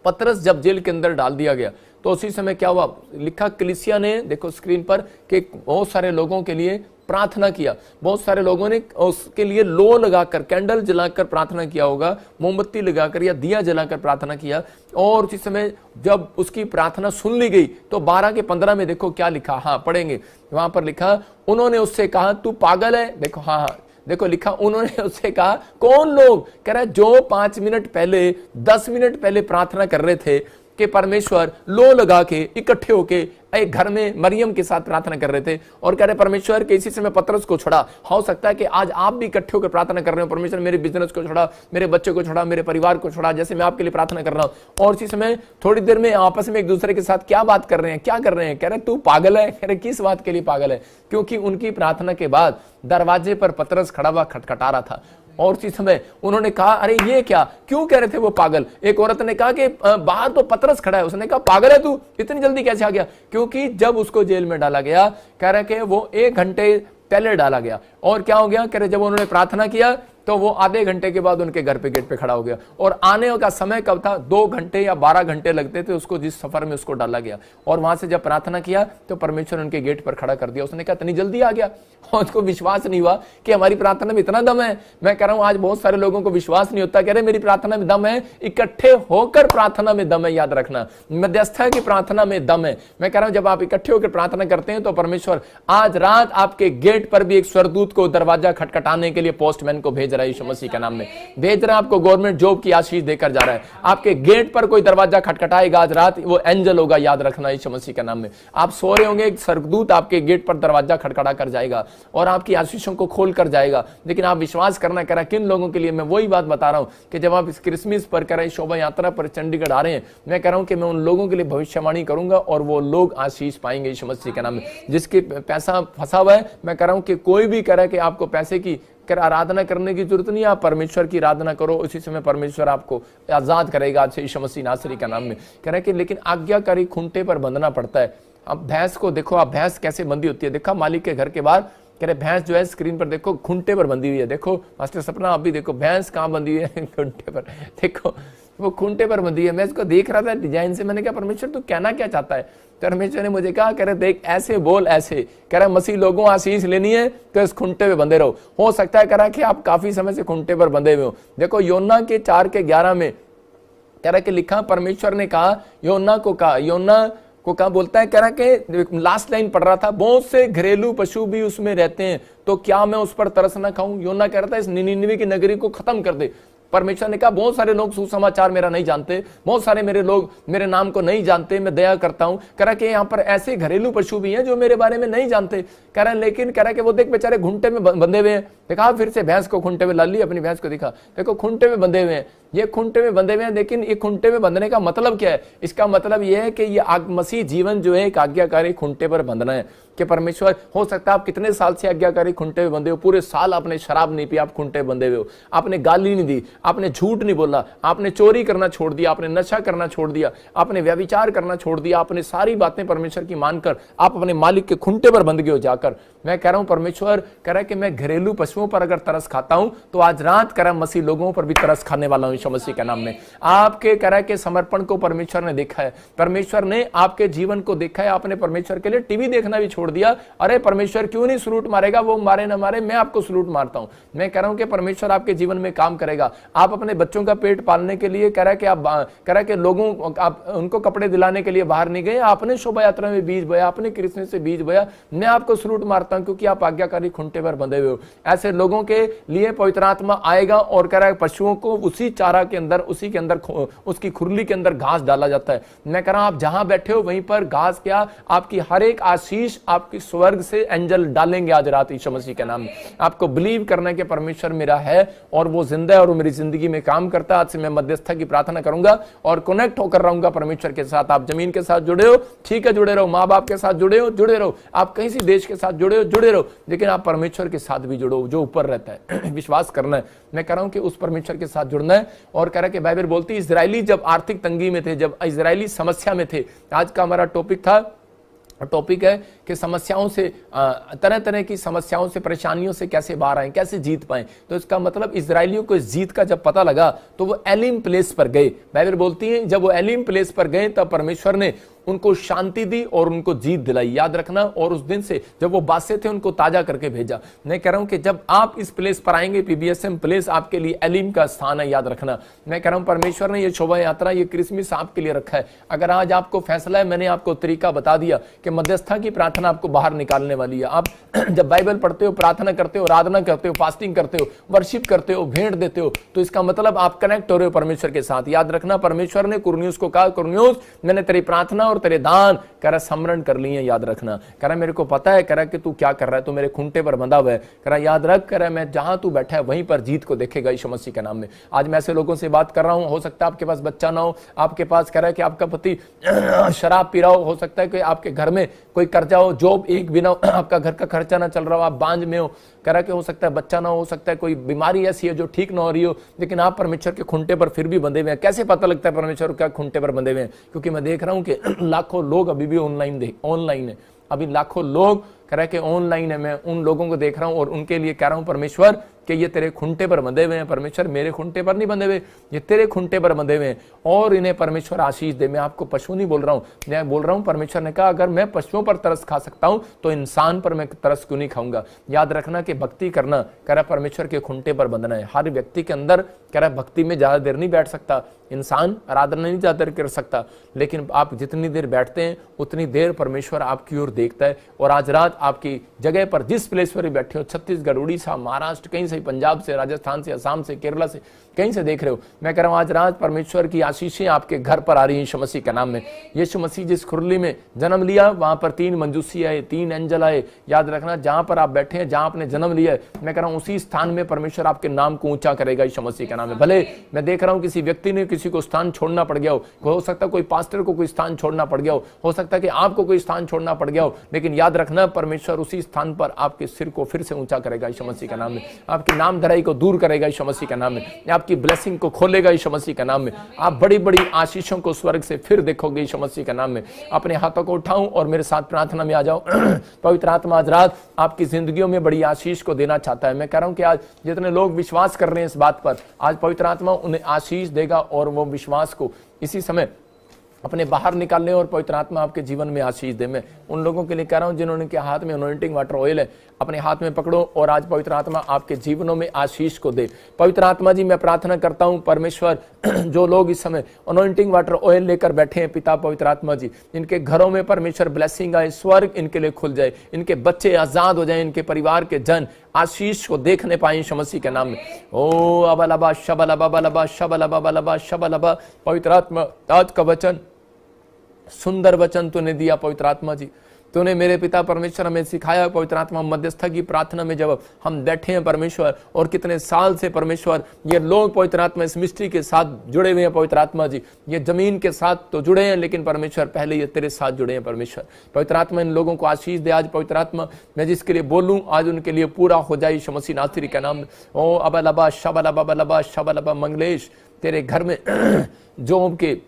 पतरस जब जेल के अंदर डाल दिया गया तो उसी समय क्या हुआ, लिखा कलीसिया ने, देखो स्क्रीन पर, कि बहुत सारे लोगों के लिए प्रार्थना किया। बहुत सारे लोगों ने उसके लिए लो लगाकर, कैंडल जलाकर प्रार्थना किया होगा, मोमबत्ती लगाकर या दिया जलाकर प्रार्थना किया। और उसी समय जब उसकी प्रार्थना सुन ली गई तो 12 के 15 में देखो क्या लिखा, हाँ पढ़ेंगे, वहां पर लिखा, उन्होंने उससे कहा तू पागल है। देखो हाँ देखो लिखा, उन्होंने उससे कहा, कौन लोग, कह रहा है जो 5 मिनट पहले 10 मिनट पहले प्रार्थना कर रहे थे कि परमेश्वर लो लगा के इकट्ठे होके एक घर में मरियम के साथ प्रार्थना कर रहे थे, और कह रहे परमेश्वर के इसी समय पतरस को छोड़ा। हो सकता है कि आज आप भी इकट्ठे होकर प्रार्थना कर रहे हो, परमेश्वर मेरे बिजनेस को छोड़ा, मेरे बच्चे को छोड़ा, मेरे परिवार को छोड़ा, जैसे मैं आपके लिए प्रार्थना कर रहा हूं। और इसी समय थोड़ी देर में आपस में एक दूसरे के साथ क्या बात कर रहे हैं, क्या कर रहे हैं, कह रहे तू पागल है। कह रहे किस बात के लिए पागल है, क्योंकि उनकी प्रार्थना के बाद दरवाजे पर पतरस खड़ा हुआ खटखटा रहा था। और उसी समय उन्होंने कहा, अरे ये क्या, क्यों कह रहे थे वो पागल। एक औरत ने कहा कि बाहर तो पतरस खड़ा है, उसने कहा पागल है तू, इतनी जल्दी कैसे आ गया। क्योंकि जब उसको जेल में डाला गया, कह रहे कि वो 1 घंटे पहले डाला गया, और क्या हो गया, कह रहे जब उन्होंने प्रार्थना किया तो वो आधे घंटे के बाद उनके घर पे गेट पे खड़ा हो गया। और आने का समय कब था, 2 घंटे या 12 घंटे लगते थे उसको, जिस सफर में उसको डाला गया। और वहां से जब प्रार्थना किया तो परमेश्वर उनके गेट पर खड़ा कर दिया। उसने कहा इतनी जल्दी आ गया, और उसको विश्वास नहीं हुआ कि हमारी प्रार्थना में इतना दम है। मैं कह रहा हूं आज बहुत सारे लोगों को विश्वास नहीं होता, कह रहे मेरी प्रार्थना में दम है। इकट्ठे होकर प्रार्थना में दम है, याद रखना, मध्यस्था की प्रार्थना में दम है। मैं कह रहा हूं जब आप इकट्ठे होकर प्रार्थना करते हैं तो परमेश्वर आज रात आपके गेट पर भी एक स्वर्गदूत को दरवाजा खटखटाने के लिए पोस्टमैन को भेज रहा है यीशु मसीह के नाम में, भेज रहा है आपको गवर्नमेंट जॉब की आशीष देकर जा रहा है। आपके गेट पर कोई दरवाजा खटखटाएगा आज रात, वो एंजल होगा, याद रखना यीशु मसीह के नाम में। आप सो रहे होंगे, एक स्वर्गदूत आपके गेट पर दरवाजा खटखटा कर जाएगा और आपकी आशीषों को खोल कर जाएगा। लेकिन आप विश्वास करना कह रहा है किन लोगों के लिए, मैं वही बात बता रहा हूं कि जब आप इस क्रिसमस पर कह रहे शोभा यात्रा पर चंडीगढ़ आ रहे हैं, मैं कह रहा हूं कि मैं उन लोगों के लिए भविष्यवाणी करूंगा और वो लोग आशीष पाएंगे यीशु मसीह के नाम में। जिसके पैसा फंसा हुआ है, मैं कह रहा हूं कि कोई भी कह रहा है कि आपको पैसे की आराधना करने की जरूरत नहीं, आप परमेश्वर की आराधना करो, उसी समय परमेश्वर आपको आजाद करेगा आज से यीशु मसीह नासरी का नाम में। कह रहे कि लेकिन आज्ञाकारी खूंटे पर बंधना पड़ता है। अब भैंस को देखो, आप भैंस कैसे बंधी होती है, देखा मालिक के घर के बाहर, कह रहे भैंस जो है स्क्रीन पर देखो खूंटे पर बंधी हुई है। देखो मास्टर सपना, आप भी देखो भैंस कहाँ बंधी हुई है, खूंटे पर। देखो वो खूंटे पर बंधी है। मैं इसको देख रहा था डिजाइन से, मैंने कहा परमेश्वर तू कहना क्या चाहता है। परमेश्वर ने मुझे कहा, कह रहे देख ऐसे बोल ऐसे, कह रहा मसीह लोगों आशीष लेनी है तो इस खूंटे पे बंधे रहो। हो सकता है कह रहा कि आप काफी समय से खूंटे पर बंधे हुए हो। देखो योना के 4:11 में कह रहा कि लिखा, परमेश्वर ने कहा योना को कहा बोलता है, कह रहा कि लास्ट लाइन पढ़ रहा था, बहुत से घरेलू पशु भी उसमें रहते हैं तो क्या मैं उस पर तरस ना खाऊं। योना कह रहा था इस निनिनवे की नगरी को खत्म कर दे। परमेश्वर ने कहा बहुत सारे लोग सुसमाचार मेरा नहीं जानते, बहुत सारे मेरे लोग मेरे नाम को नहीं जानते, मैं दया करता हूं। कह रहा कि यहाँ पर ऐसे घरेलू पशु भी हैं जो मेरे बारे में नहीं जानते। कह रहा लेकिन कह रहा कि वो देख बेचारे घुंटे में बंधे हुए हैं। देखा फिर से भैंस को खूंटे में ला ली, अपनी भैंस को दिखा, देखो खूंटे में बंधे हुए हैं, ये खूंटे में बंधे हुए हैं। लेकिन ये खूंटे में बंधने का मतलब क्या है? इसका मतलब यह है कि ये मसीह जीवन जो है एक आज्ञाकारी खूंटे पर बंधना है। कि परमेश्वर, हो सकता है आप कितने साल से आज्ञाकारी खूंटे में बंधे हो, पूरे साल आपने शराब नहीं पी, आप खूंटे में बंधे हुए हो, आपने गाली नहीं दी, आपने झूठ नहीं बोला, आपने चोरी करना छोड़ दिया, आपने नशा करना छोड़ दिया, आपने व्यभिचार करना छोड़ दिया, आपने सारी बातें परमेश्वर की मानकर आप अपने मालिक के खूंटे पर बंध गए हो जाकर। मैं कह रहा हूं परमेश्वर कह रहा है कि मैं घरेलू पशुओं पर अगर तरस खाता हूं तो आज रात कह रहा मसीह लोगों पर भी तरस खाने वाला हूं यीशु मसीह के नाम में। आपके कह रहा है कि समर्पण को परमेश्वर ने देखा है, परमेश्वर ने आपके जीवन को देखा है। आपने परमेश्वर के लिए टीवी देखना भी छोड़ दिया। अरे परमेश्वर क्यों नहीं सलूट मारेगा, वो मारे ना मारे, मैं आपको सलूट मारता हूं। मैं कह रहा हूं कि परमेश्वर आपके जीवन में काम करेगा। आप अपने बच्चों का पेट पालने के लिए कह रहा है कि आप कह रहा है कि लोगों आप उनको कपड़े दिलाने के लिए बाहर नहीं गए, आपने शोभा यात्रा में बीज बोया, आपने क्रिसमस से बीज बोया। मैं आपको सलूट मारता हूं क्योंकि आप आज्ञाकारी खूंटे पर बंधे हुए हो। ऐसे लोगों के लिए पवित्र आत्मा आएगा और कह रहा है पशुओं को उसी चारा के अंदर, उसी के अंदर, उसकी खुरली के अंदर घास डाला जाता है। मैं कह रहा हूं आप जहां बैठे हो वहीं पर घास क्या, आपकी हर एक आशीष आपकी स्वर्ग से एंजल डालेंगे आज रात यीशु मसीह के नाम में। आपको बिलीव करना है कि परमेश्वर मेरा है और वो जिंदा है और वो मेरी जिंदगी में काम करता है। आज से मैं मध्यस्थता की प्रार्थना करूंगा और कनेक्ट होकर रहूंगा परमेश्वर के साथ। आप जमीन के साथ जुड़े हो, ठीक है, जुड़े रहो। माँ बाप के साथ जुड़े हो, जुड़े रहो। आप कहीं से देश के साथ जुड़े हो, जुड़े रहो, लेकिन आप परमेश्वर के साथ भी जुड़ो जो ऊपर रहता है। विश्वास करना है। मैं कह रहा हूं कि उस परमेश्वर के साथ जुड़ना है। और कह रहा है कि बाइबल बोलती है इजरायली जब आर्थिक तंगी में थे, जब इजरायली समस्या में थे। आज का हमारा टॉपिक है कि समस्याओं से, तरह तरह की समस्याओं से, परेशानियों से कैसे बाहर आए, कैसे जीत पाए। तो इसका मतलब इजरायलियों को इस जीत का जब पता लगा तो वो एलिम प्लेस पर गए। बाइबल बोलती है जब वो एलिम प्लेस पर गए तब परमेश्वर ने उनको शांति दी और उनको जीत दिलाई। याद रखना। और उस दिन से जब वो बासे थे उनको ताजा करके भेजा। मैं कह रहा हूं कि जब आप इस प्लेस पर आएंगे, पीबीएसएम प्लेस आपके लिए एलिम का स्थान है। याद रखना। मैं कह रहा हूं परमेश्वर ने ये शोभा यात्रा, ये क्रिसमस आपके लिए रखा है। अगर आज आपको फैसला है, मैंने आपको तरीका बता दिया कि मध्यस्थता की प्रार्थना आपको बाहर निकालने वाली है। आप जब बाइबल पढ़ते हो, प्रार्थना करते हो, आराधना करते हो, फास्टिंग करते हो, वर्शिप करते हो, भेंट देते हो, तो इसका मतलब आप कनेक्ट हो रहे हो परमेश्वर के साथ। याद रखना। परमेश्वर ने कुरनियुस को कहा, कुरनियुस मैंने तेरी प्रार्थना और तेरे दान कह रहा स्मरण कर लिए। याद रखना। कह रहा मेरे को पता है, कह रहा कि तू क्या कर रहा है, तू मेरे खूंटे पर बंधा हुआ है। कह रहा याद रख, कह रहा मैं जहां तू बैठा है वहीं पर जीत को देखेगा यीशु मसीह के नाम में। आज मैं ऐसे लोगों से बात कर रहा हूं, हो सकता है आपके पास बच्चा ना हो, आपके पास कह रहा है कि आपका पति शराब पी रहा हो सकता है कि आपके घर में कोई कर्जा हो, जॉब एक बिना, आपका घर का खर्चा ना चल रहा हो, आप बांझ में हो, कह रहा कि हो सकता है बच्चा ना हो सकता है कोई बीमारी ऐसी है जो ठीक ना हो रही हो, लेकिन आप परमेश्वर के खूंटे पर फिर भी बंधे हुए हैं। कैसे पता लगता है परमेश्वर क्या खूंटे पर बंधे हुए हैं? क्योंकि मैं देख रहा हूं कि लाखों लोग अभी भी ऑनलाइन है, अभी लाखों लोग कह रहा है कि ऑनलाइन है। मैं उन लोगों को देख रहा हूं और उनके लिए कह रहा हूं परमेश्वर कि ये तेरे खूंटे पर बंधे हुए हैं। परमेश्वर मेरे खूंटे पर नहीं बंधे हुए, ये तेरे खूंटे पर बंधे हुए हैं और इन्हें परमेश्वर आशीष दे। मैं आपको पशु नहीं बोल रहा हूं, मैं बोल रहा हूं परमेश्वर ने कहा अगर मैं पशुओं पर तरस खा सकता हूं तो इंसान पर मैं तरस क्यों नहीं खाऊंगा। याद रखना कि भक्ति करना कह रहा परमेश्वर के खूंटे पर बंधना है। हर व्यक्ति के अंदर कह रहा भक्ति में ज्यादा देर नहीं बैठ सकता, इंसान आराधना नहीं ज्यादा देर कर सकता, लेकिन आप जितनी देर बैठते हैं उतनी देर परमेश्वर आपकी ओर देखता है। और आज रात आपकी जगह पर जिस प्लेस पर बैठे हो, छत्तीसगढ़, उड़ीसा, महाराष्ट्र, कहीं से से, पंजाब से, राजस्थान से, असम से, केरला से, कहीं से देख रहे हो, मैं कह रहा हूं आज रात परमेश्वर की आशीषें आपके घर पर आ रही हैं यीशु मसीह के नाम में। यीशु मसीह जिस खुरली में जन्म लिया वहां पर 3 मंजूसी आए, 3 एंजल आए। याद रखना, जहां पर आप बैठे हैं, जहां आपने जन्म लिया है, मैं कह रहा हूं उसी स्थान में परमेश्वर आपके नाम को ऊंचा करेगा यीशु मसीह के नाम में। भले मैं देख रहा हूं किसी व्यक्ति ने किसी को स्थान छोड़ना पड़ गया हो सकता है कोई पास्टर को कोई स्थान छोड़ना पड़ गया हो सकता है कि आपको कोई स्थान छोड़ना पड़ गया हो, लेकिन याद रखना परमेश्वर उसी स्थान पर आपके सिर को फिर से ऊंचा करेगा यीशु मसीह के नाम में। आपकी नामधराई को दूर करेगा यीशु मसीह के नाम में, आपकी ब्लेसिंग को खोलेगा यीशु मसीह के नाम में। आप बड़ी बड़ी आशीषों को स्वर्ग से फिर देखोगे यीशु मसीह के नाम में। अपने हाथों को उठाऊं और मेरे साथ प्रार्थना में आ जाओ। पवित्र आत्मा आज रात आपकी जिंदगियों में बड़ी आशीष को देना चाहता है। मैं कह रहा हूं कि आज जितने लोग विश्वास कर रहे हैं इस बात पर, आज पवित्र आत्मा उन्हें आशीष देगा और वो विश्वास को इसी समय अपने बाहर निकालने और पवित्र आत्मा आपके जीवन में आशीष दे। मैं उन लोगों के लिए कह रहा हूं जिन्होंने के हाथ में अनॉइंटिंग वाटर ऑयल है, अपने हाथ में पकड़ो और आज पवित्र आत्मा आपके जीवनों में आशीष को दे। पवित्र आत्मा जी मैं प्रार्थना करता हूं परमेश्वर, जो लोग इस समय अनॉइंटिंग वाटर ऑयल लेकर बैठे हैं पिता पवित्र आत्मा जी, इनके घरों में परमेश्वर ब्लेसिंग आए, स्वर्ग इनके लिए खुल जाए, इनके बच्चे आजाद हो जाए, इनके परिवार के जन आशीष को देखने पाए यीशु मसीह के नाम में। ओ अबलबा शबलबा बलबा शबलबा बलबा शबलबा। पवित्र आत्मा आज का वचन, सुंदर वचन तूने दिया पवित्र आत्मा जी, तूने मेरे पिता परमेश्वर हमें सिखाया पवित्र आत्मा मध्यस्थता की प्रार्थना में जब हम बैठे हैं परमेश्वर, और कितने साल से परमेश्वर ये लोग पवित्र आत्मा इस मिस्ट्री के साथ जुड़े हुए हैं पवित्र आत्मा जी, ये जमीन के साथ तो जुड़े हैं लेकिन परमेश्वर पहले ये तेरे साथ जुड़े हैं परमेश्वर। पवित्र आत्मा इन लोगों को आशीष दे आज पवित्र आत्मा, मैं जिसके लिए बोलूं आज उनके लिए पूरा हो जाए यीशु मसीह नासरी के नाम में। ओ अबलबा शबलबा बलबा शबलबा। मंगलेश तेरे घर में जो के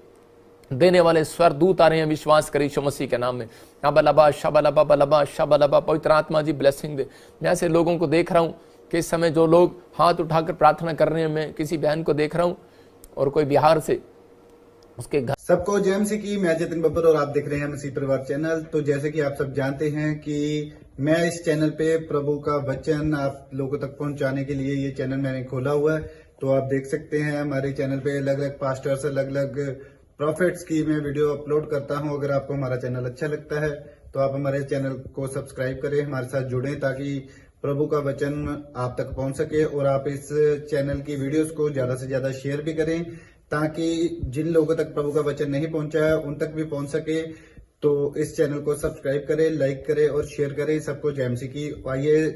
देने वाले स्वर्गदूत आ रहे हैं, विश्वास करें यीशु मसीह के नाम में। अबलबा शबलबा बलबा शबलबा। पवित्र आत्मा जी ब्लेसिंग दे। मैं ऐसे लोगों को देख रहा हूं कि इस समय जो लोग हाथ उठाकर प्रार्थना कर रहे हैं, मैं किसी बहन को देख रहा हूं और कोई बिहार से, उसके घर। सबको जय मसीह की, मैं जतिन बब्बर और आप देख रहे हैं मसीह परिवार चैनल। तो जैसे कि आप सब जानते हैं कि मैं इस चैनल पे प्रभु का वचन आप लोगों तक पहुंचाने के लिए ये चैनल मैंने खोला हुआ है। तो आप देख सकते हैं हमारे चैनल पे अलग अलग पास्टर्स, अलग अलग प्रॉफिट्स की मैं वीडियो अपलोड करता हूं। अगर आपको हमारा चैनल अच्छा लगता है तो आप हमारे चैनल को सब्सक्राइब करें, हमारे साथ जुड़ें ताकि प्रभु का वचन आप तक पहुंच सके। और आप इस चैनल की वीडियोस को ज्यादा से ज्यादा शेयर भी करें ताकि जिन लोगों तक प्रभु का वचन नहीं पहुंचा है उन तक भी पहुंच सके। तो इस चैनल को सब्सक्राइब करें, लाइक करें और शेयर करें। सबको जय मसीह की। आइए